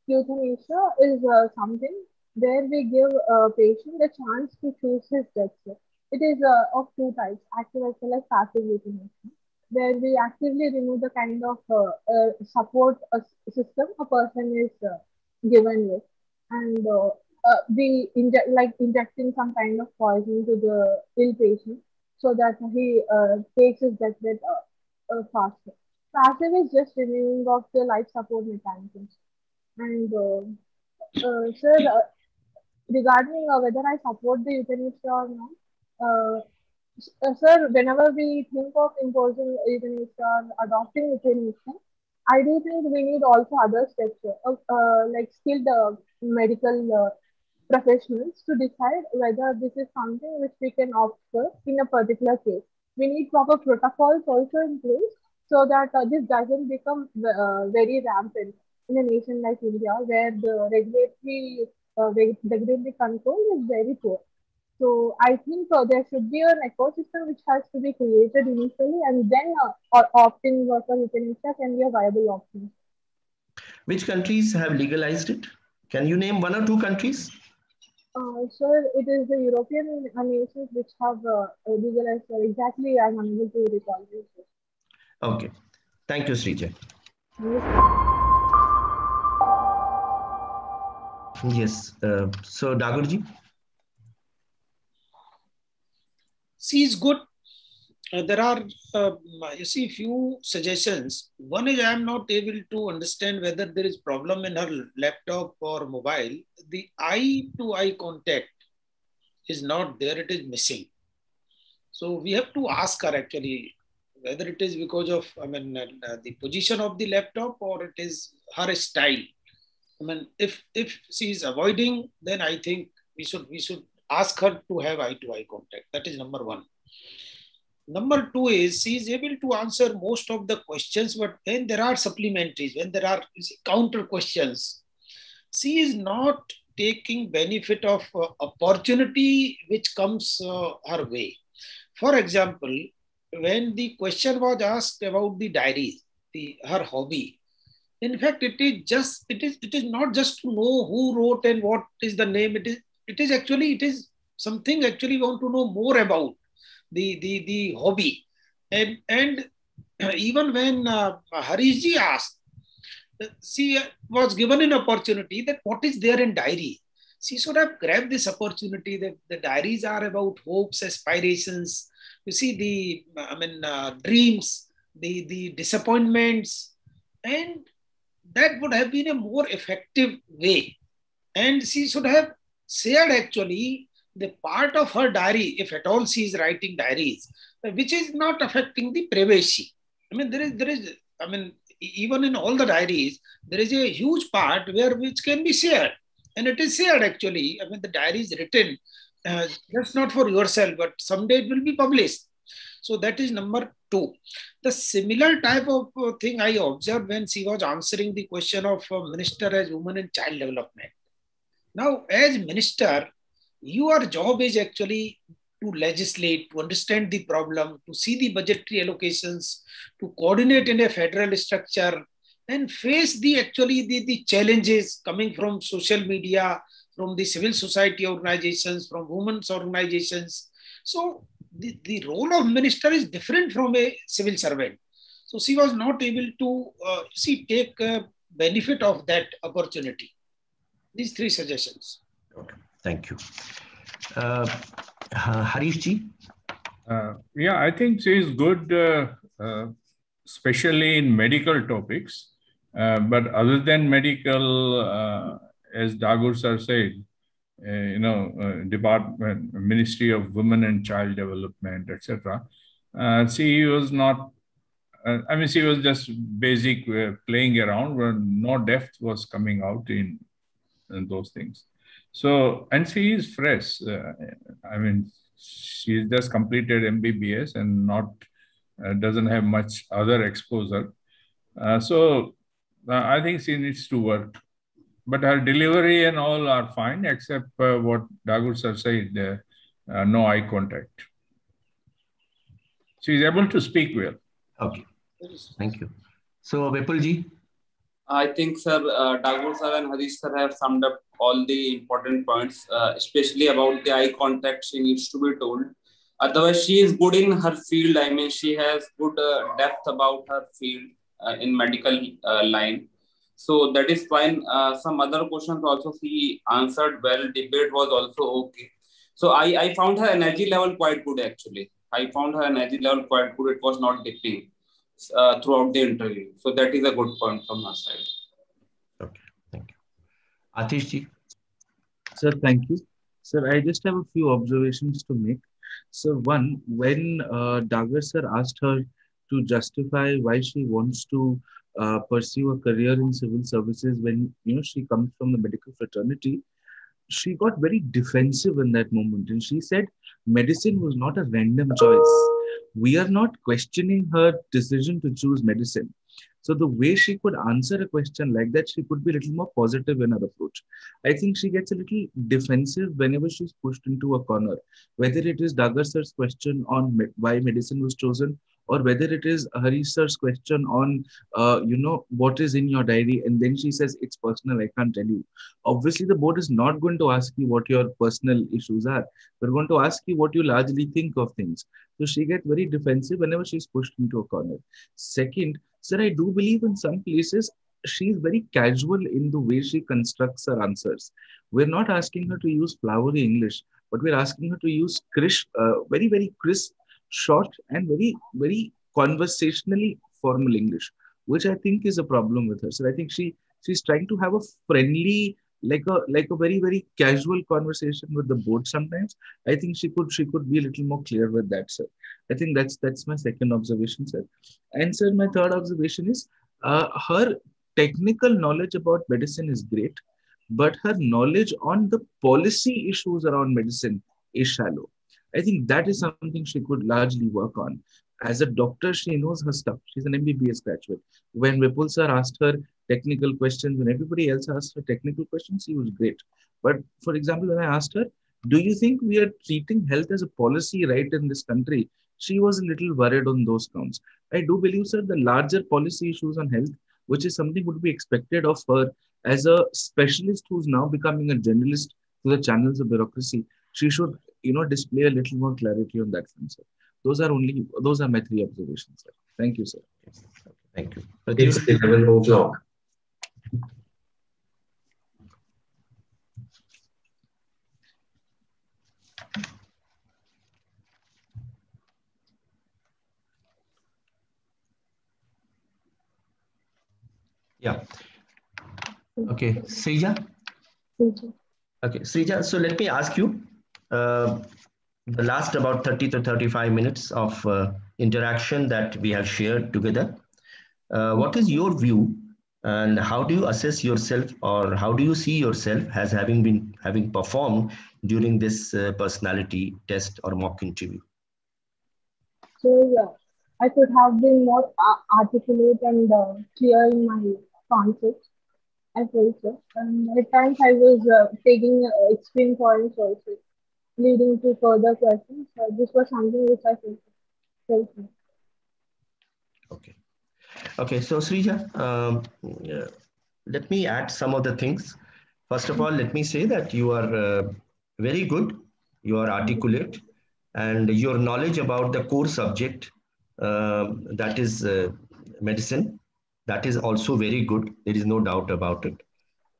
euthanasia is something where we give a patient the chance to choose his death, sir. It is of two types, active as well as passive euthanasia, where we actively remove the kind of support system a person is given with, and we injecting some kind of poison to the ill patient so that he takes his death faster. Passive is just removing of the life support mechanisms. And sir, regarding whether I support the euthanasia or not, sir, whenever we think of imposing euthanasia or adopting euthanasia, I do think we need also other steps, like skilled medical professionals to decide whether this is something which we can opt for in a particular case. We need proper protocols also in place so that this doesn't become very rampant in a nation like India, where the regulatory control is very poor. So I think there should be an ecosystem which has to be created initially, and then opting for euthanasia can be a viable option. Which countries have legalized it? Can you name one or two countries? Sir, it is the European nations which have legalized. Exactly, I'm unable to recall this. Okay. Thank you, Srija. Yes. So, Dagarji? C is good. There are, you see, few suggestions. One is I am not able to understand whether there is problem in her laptop or mobile. The eye-to-eye contact is not there, it is missing. So we have to ask her actually whether it is because of, the position of the laptop or it is her style. If she is avoiding, then I think we should ask her to have eye-to-eye contact. That is number one. Number two is she is able to answer most of the questions, but when there are supplementaries, when there are counter questions, she is not taking benefit of opportunity which comes her way. For example, when the question was asked about the diary, her hobby, in fact, it is not just to know who wrote and what is the name. It is something actually we want to know more about the hobby. And even when Harishji asked, she was given an opportunity that what is there in diary. She should have grabbed this opportunity that the diaries are about hopes, aspirations. You see the dreams, the disappointments, and that would have been a more effective way. And she should have shared actually the part of her diary, if at all she is writing diaries, which is not affecting the privacy. Even in all the diaries, there is a huge part which can be shared. And it is shared actually. The diary is written just not for yourself, but someday it will be published. So that is number two. The similar type of thing I observed when she was answering the question of Minister as Women and Child Development. Now, as Minister, your job is actually to legislate, to understand the problem, to see the budgetary allocations, to coordinate in a federal structure, and face the challenges coming from social media, from the civil society organizations, from women's organizations. So the role of minister is different from a civil servant. So she was not able to take benefit of that opportunity. These three suggestions. Okay, thank you. Harishji? Yeah, I think she is good, especially in medical topics. But other than medical, as Dagur sir said, Department, Ministry of Women and Child Development, etc. She was not, she was just basic playing around, where no depth was coming out in those things. So, and she is fresh. She's just completed MBBS and doesn't have much other exposure. I think she needs to work. But her delivery and all are fine, except what Dagur sir said, no eye contact. She is able to speak well. Okay, thank you. So, Vipulji? I think, sir, Dagur sir and Harish sir have summed up all the important points, especially about the eye contact she needs to be told. Otherwise, she is good in her field. She has good depth about her field in medical line. So that is fine. Some other questions also she answered well. Debate was also okay. So I found her energy level quite good actually. I found her energy level quite good. It was not dipping throughout the interview. So that is a good point from her side. Okay, thank you. Atishji? Sir, thank you. Sir, I just have a few observations to make. So one, when Dagur sir asked her to justify why she wants to pursue a career in civil services when she comes from the medical fraternity, she got very defensive in that moment, and she said medicine was not a random choice. We are not questioning her decision to choose medicine. So the way she could answer a question like that, she could be a little more positive in her approach. I think she gets a little defensive whenever she's pushed into a corner, whether it is Dagur sir's question on why medicine was chosen, or whether it is Harish sir's question on, what is in your diary, and then she says, it's personal, I can't tell you. Obviously, the board is not going to ask you what your personal issues are. They're going to ask you what you largely think of things. So she gets very defensive whenever she's pushed into a corner. Second, sir, I do believe in some places she's very casual in the way she constructs her answers. We're not asking her to use flowery English. but we're asking her to use very, very crisp, short, and very, very conversationally formal English, which I think is a problem with her. So I think she's trying to have a friendly, like a very, very casual conversation with the board sometimes. I think she could be a little more clear with that, sir. I think that's my second observation, sir. And sir, my third observation is her technical knowledge about medicine is great, but her knowledge on the policy issues around medicine is shallow. I think that is something she could largely work on. As a doctor, she knows her stuff. She's an MBBS graduate. When Vipul sir asked her technical questions, when everybody else asked her technical questions, she was great. But for example, when I asked her, do you think we are treating health as a policy right in this country? She was a little worried on those counts. I do believe, sir, the larger policy issues on health, which is something would be expected of her as a specialist who's now becoming a generalist to the channels of bureaucracy, she should, display a little more clarity on that front, sir. Those are my three observations, sir. Thank you, sir. Thank you. It's 11 o'clock. Yeah. Okay, Srija. Okay, Srija. So let me ask you, the last about 30 to 35 minutes of interaction that we have shared together. What is your view, and how do you assess yourself, or how do you see yourself as having performed during this personality test or mock interview? So yeah, I could have been more articulate and clear in my concepts. I felt so. And at times I was taking extreme points also, leading to further questions. This was something which I felt. Okay. Okay. So Srija, let me add some of the things. First of all, let me say that you are very good. You are articulate, and your knowledge about the core subject, that is medicine, that is also very good. There is no doubt about it.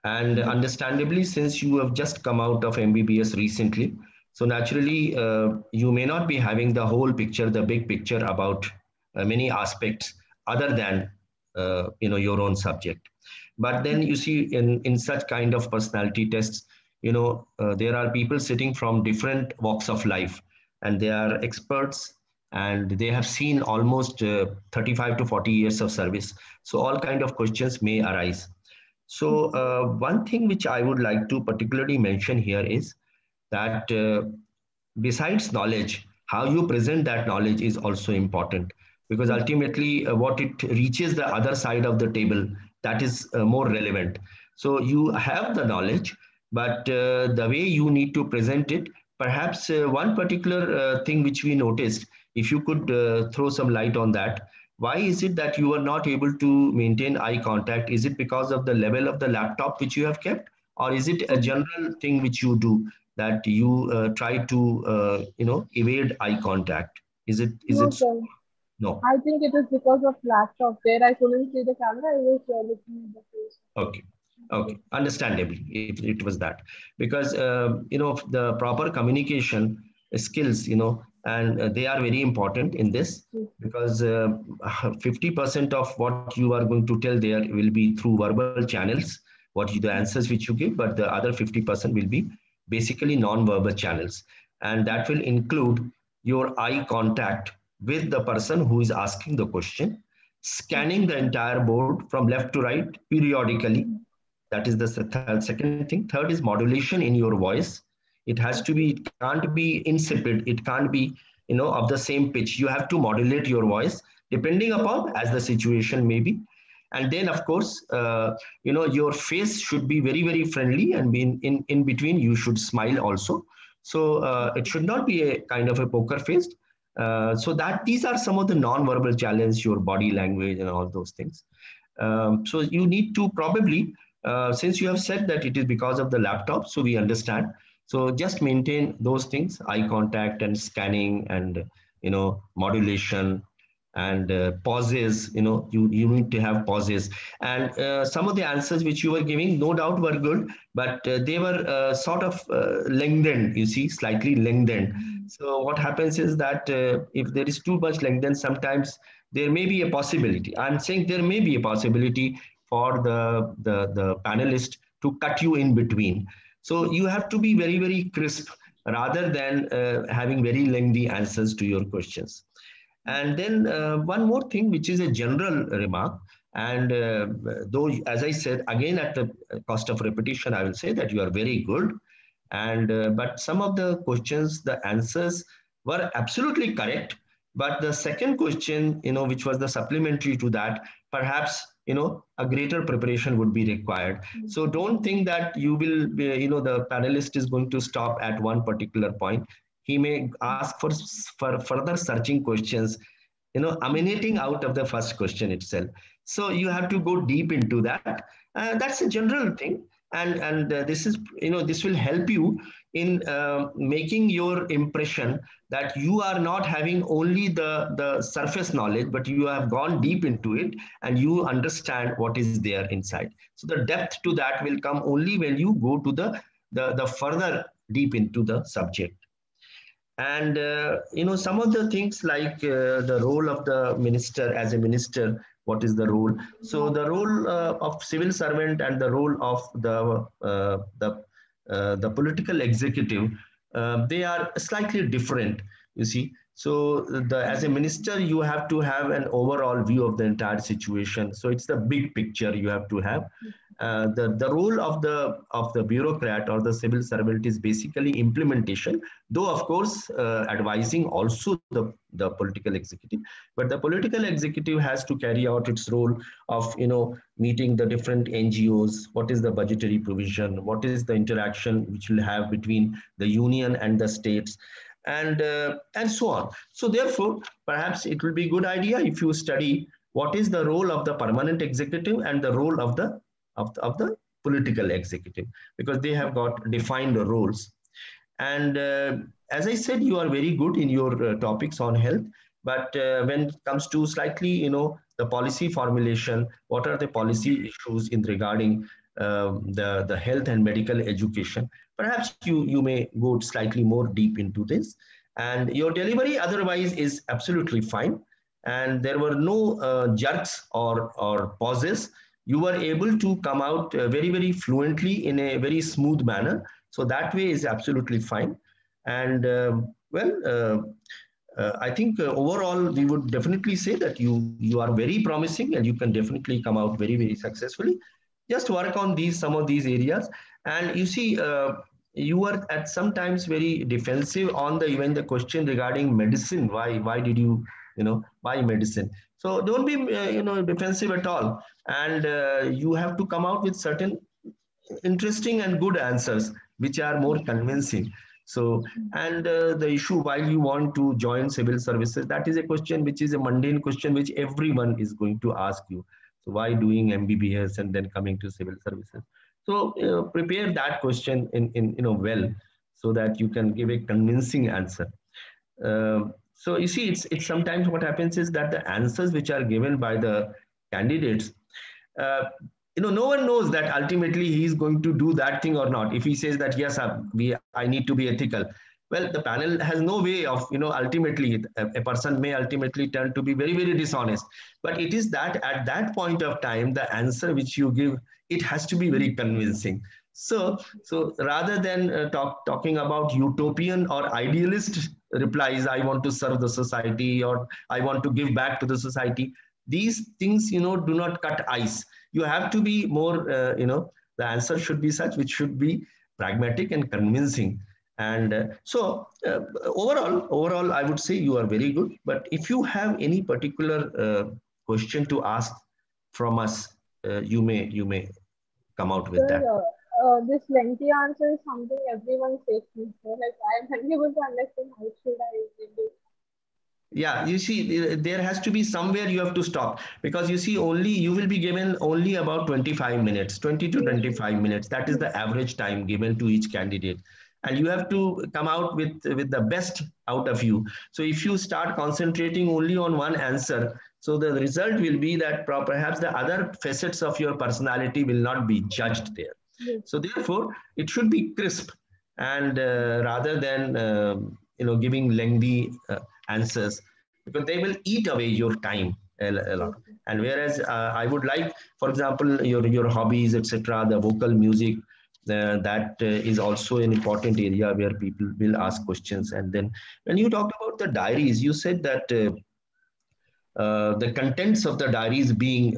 And understandably, since you have just come out of MBBS recently, so naturally, you may not be having the whole picture, the big picture about many aspects other than your own subject. But then you see in such kind of personality tests, there are people sitting from different walks of life, and they are experts, and they have seen almost 35 to 40 years of service. So all kind of questions may arise. So one thing which I would like to particularly mention here is that besides knowledge, how you present that knowledge is also important, because ultimately what it reaches the other side of the table, that is more relevant. So you have the knowledge, but the way you need to present it, perhaps one particular thing which we noticed, if you could throw some light on that. Why is it that you are not able to maintain eye contact? Is it because of the level of the laptop which you have kept, or is it a general thing which you do that you try to evade eye contact? Is it? No, sir. No. I think it is because of laptop. Where I couldn't see the camera, I was looking at the face. Okay. Okay, understandably, it was that, because the proper communication skills, and they are very important in this, because 50% of what you are going to tell there will be through verbal channels, the answers which you give, but the other 50% will be basically non-verbal channels, and that will include your eye contact with the person who is asking the question, scanning the entire board from left to right periodically. That is the second thing. Third is modulation in your voice. It can't be insipid. It can't be, of the same pitch. You have to modulate your voice depending upon as the situation may be. And then, of course, your face should be very, very friendly, and in between you should smile also. So it should not be a kind of a poker face. So that these are some of the non-verbal challenges, your body language and all those things. So you need to probably, since you have said that it is because of the laptop, so we understand. So just maintain those things, eye contact and scanning and, modulation. and pauses. You need to have pauses. And some of the answers which you were giving, no doubt, were good, but they were sort of lengthened, you see, slightly lengthened. So what happens is that if there is too much length, then sometimes there may be a possibility. I'm saying there may be a possibility for the panelist to cut you in between. So you have to be very, very crisp rather than having very lengthy answers to your questions. And then one more thing, which is a general remark. And though, as I said, again, at the cost of repetition, I will say that you are very good. And but some of the questions, the answers were absolutely correct. But the second question, which was the supplementary to that, perhaps, a greater preparation would be required. So don't think that you will be, the panelist is going to stop at one particular point. He may ask for further searching questions, emanating out of the first question itself. So you have to go deep into that. That's a general thing. And this is, this will help you in making your impression that you are not having only the surface knowledge, but you have gone deep into it and you understand what is there inside. So the depth to that will come only when you go to the further deep into the subject. And, some of the things like the role of the minister as a minister, what is the role? So the role of civil servant and the role of the political executive, they are slightly different, you see. So as a minister, you have to have an overall view of the entire situation. So it's the big picture you have to have. The role of the bureaucrat or the civil servant is basically implementation, though of course advising also the political executive. But the political executive has to carry out its role of meeting the different NGOs. What is the budgetary provision? What is the interaction which will have between the union and the states? And so on. So therefore, perhaps it will be a good idea if you study what is the role of the permanent executive and the role of the political executive, because they have got defined roles. And as I said, you are very good in your topics on health, but when it comes to slightly, the policy formulation, what are the policy issues in regarding the health and medical education, perhaps you may go slightly more deep into this. And your delivery otherwise is absolutely fine. And there were no jerks or pauses. You were able to come out very, very fluently in a very smooth manner. So that way is absolutely fine. And I think overall, we would definitely say that you are very promising and you can definitely come out very, very successfully. Just work on some of these areas. And you see, you are at sometimes very defensive on even the question regarding medicine. Why did you, why medicine? So don't be, defensive at all. And you have to come out with certain interesting and good answers, which are more convincing. So, and the issue why you want to join civil services, that is a question which is a mundane question, which everyone is going to ask you. So why doing MBBS and then coming to civil services? So prepare that question in well, so that you can give a convincing answer. So you see, it's sometimes what happens is that the answers which are given by the candidates, no one knows that ultimately he is going to do that thing or not. If he says that, yes, I need to be ethical. Well, the panel has no way of, ultimately, a person may ultimately turn to be very, very dishonest. But it is that at that point of time, the answer which you give, it has to be very convincing. So rather than talking about utopian or idealist replies, I want to serve the society or I want to give back to the society, these things, do not cut ice. You have to be more, the answer should be such, which should be pragmatic and convincing. And so overall, I would say you are very good. But if you have any particular question to ask from us, you may come out with that. This lengthy answer is something everyone says. Like, I am unable to understand how should I do. Yeah, you see, there has to be somewhere you have to stop, because you see, you will be given only about 25 minutes, 20 to 25 minutes. That is the average time given to each candidate. and you have to come out with the best out of you. So if you start concentrating only on one answer, so the result will be that perhaps the other facets of your personality will not be judged there. So therefore, it should be crisp, and rather than giving lengthy answers, because they will eat away your time a lot. And whereas I would like, for example, your hobbies, etc., the vocal music, that is also an important area where people will ask questions. And then when you talked about the diaries, you said that the contents of the diaries being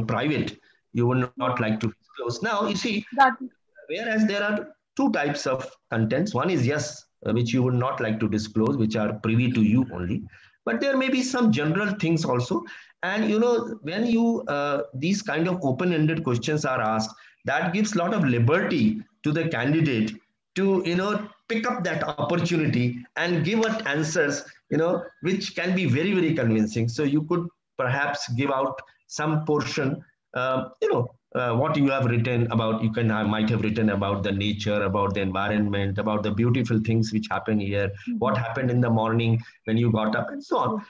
private, you would not like to disclose. Now you see, whereas there are two types of contents. One is, yes, which you would not like to disclose, which are privy to you only, but there may be some general things also. And when you these kind of open-ended questions are asked, that gives a lot of liberty to the candidate to pick up that opportunity and give out answers which can be very, very convincing. So you could perhaps give out some portion, what you have written about. Might have written about the nature, about the environment, about the beautiful things which happen here, what happened in the morning when you got up, and so on,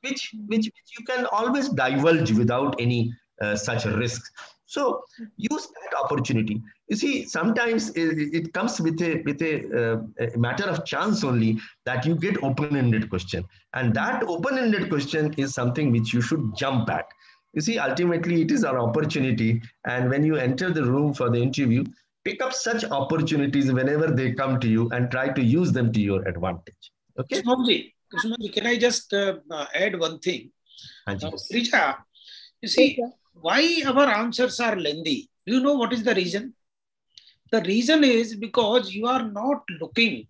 which you can always divulge without any such risk. So use that opportunity. You see, sometimes it comes with a matter of chance only that you get open-ended question, and that open-ended question is something which you should jump at. You see, ultimately, it is an opportunity. And when you enter the room for the interview, pick up such opportunities whenever they come to you and try to use them to your advantage. Okay? Kusumaji, can I just add one thing? Srija, you see, why our answers are lengthy? Do you know what is the reason? The reason is because you are not looking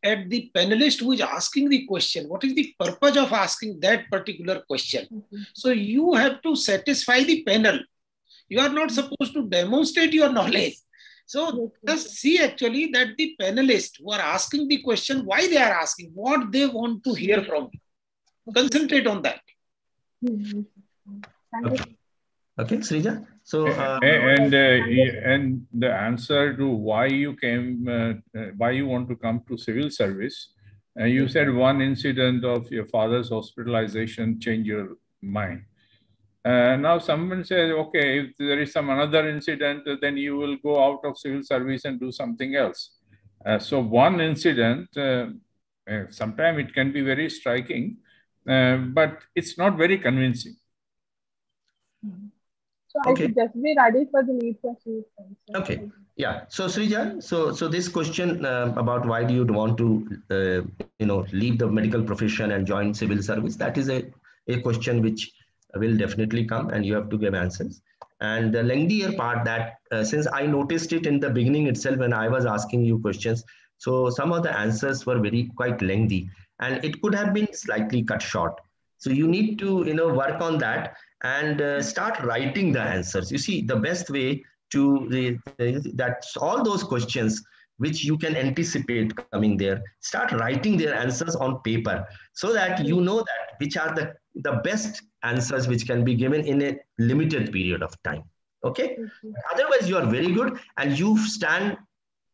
at the panelist who is asking the question. What is the purpose of asking that particular question? So you have to satisfy the panel. You are not supposed to demonstrate your knowledge. So just see actually that the panelists who are asking the question, why they are asking, what they want to hear from you. Concentrate on that. Okay, Srija. So and the answer to why you came, why you want to come to civil service, you said one incident of your father's hospitalization changed your mind. Now someone says, okay, if there is some another incident, then you will go out of civil service and do something else. So one incident, sometimes it can be very striking, but it's not very convincing. So I should just be ready for the lead question. Okay. Yeah. So Srija, so this question about why do you want to leave the medical profession and join civil service, that is a question which will definitely come, and you have to give answers. And the lengthier part, that since I noticed it in the beginning itself when I was asking you questions, so some of the answers were quite lengthy, and it could have been slightly cut short. So you need to work on that and start writing the answers. You see, the best way to that's all those questions which you can anticipate coming there, start writing their answers on paper, so that you know that which are the best answers which can be given in a limited period of time. Okay. Otherwise you are very good and you stand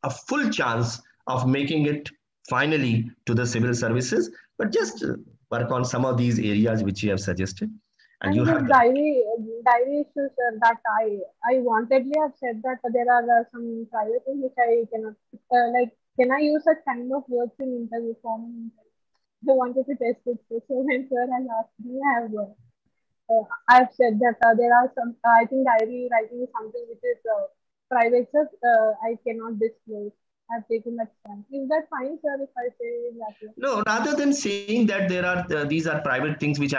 a full chance of making it finally to the civil services. But just work on some of these areas which you have suggested. And you have diary issues that I wantedly have said that there are some private things which I cannot can I use such kind of words in interview form? I wanted to test it. So when sir has asked me, I have said that there are some. I think diary writing is something which is private, sir. I cannot disclose. I've taken that stand. Is that fine, sir, if I say that? No, rather than saying that there are these are private things which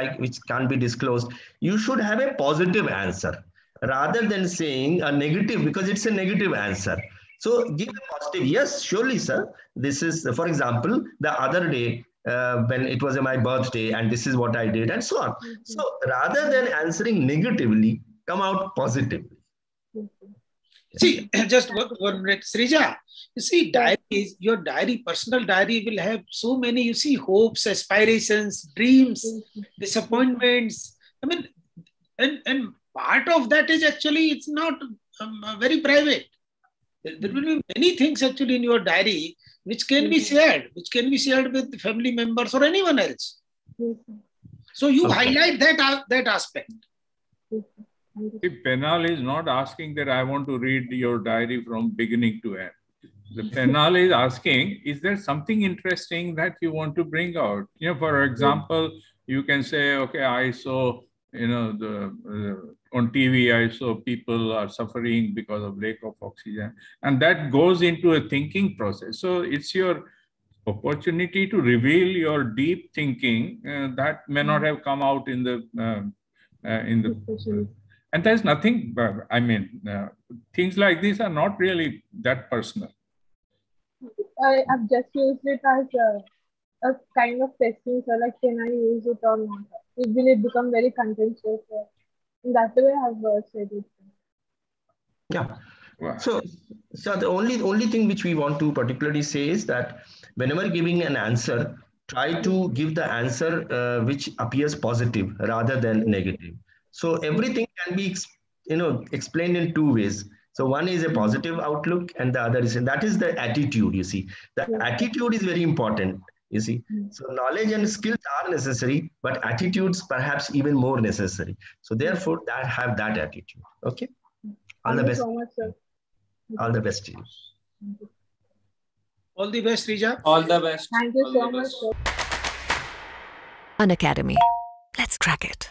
can't be disclosed, you should have a positive answer rather than saying a negative, because it's a negative answer. So give a positive. Yes, surely, sir. This is, for example, the other day when it was my birthday, and this is what I did, and so on. So rather than answering negatively, come out positively. See, just 1 minute, Srija. You see, diaries, your diary, personal diary will have so many, you see, hopes, aspirations, dreams, disappointments. I mean, and part of that is actually, it's not very private. There will be many things actually in your diary which can be shared, with family members or anyone else. So you highlight that aspect. If Penal is not asking that I want to read your diary from beginning to end. The Penal is asking, is there something interesting that you want to bring out? For example, you can say, okay, I saw, on TV, I saw people are suffering because of lack of oxygen. And that goes into a thinking process. So it's your opportunity to reveal your deep thinking that may not have come out in the and there's nothing, things like these are not really that personal. I've just used it as a kind of testing, so like, can I use it or not? Will it become very contentious? That's the way I've said it. Yeah. Wow. So the only thing which we want to particularly say is that whenever giving an answer, try to give the answer which appears positive rather than negative. So everything can be explained in two ways. So one is a positive outlook and the other is, and that is the attitude, you see. The attitude is very important, you see. So knowledge and skills are necessary, but attitudes perhaps even more necessary. So therefore, have that attitude. Okay. All the best. Thank you so much, sir. All the best to you. All the best, Rija. All the best. Thank you so much, sir. Unacademy. Let's crack it.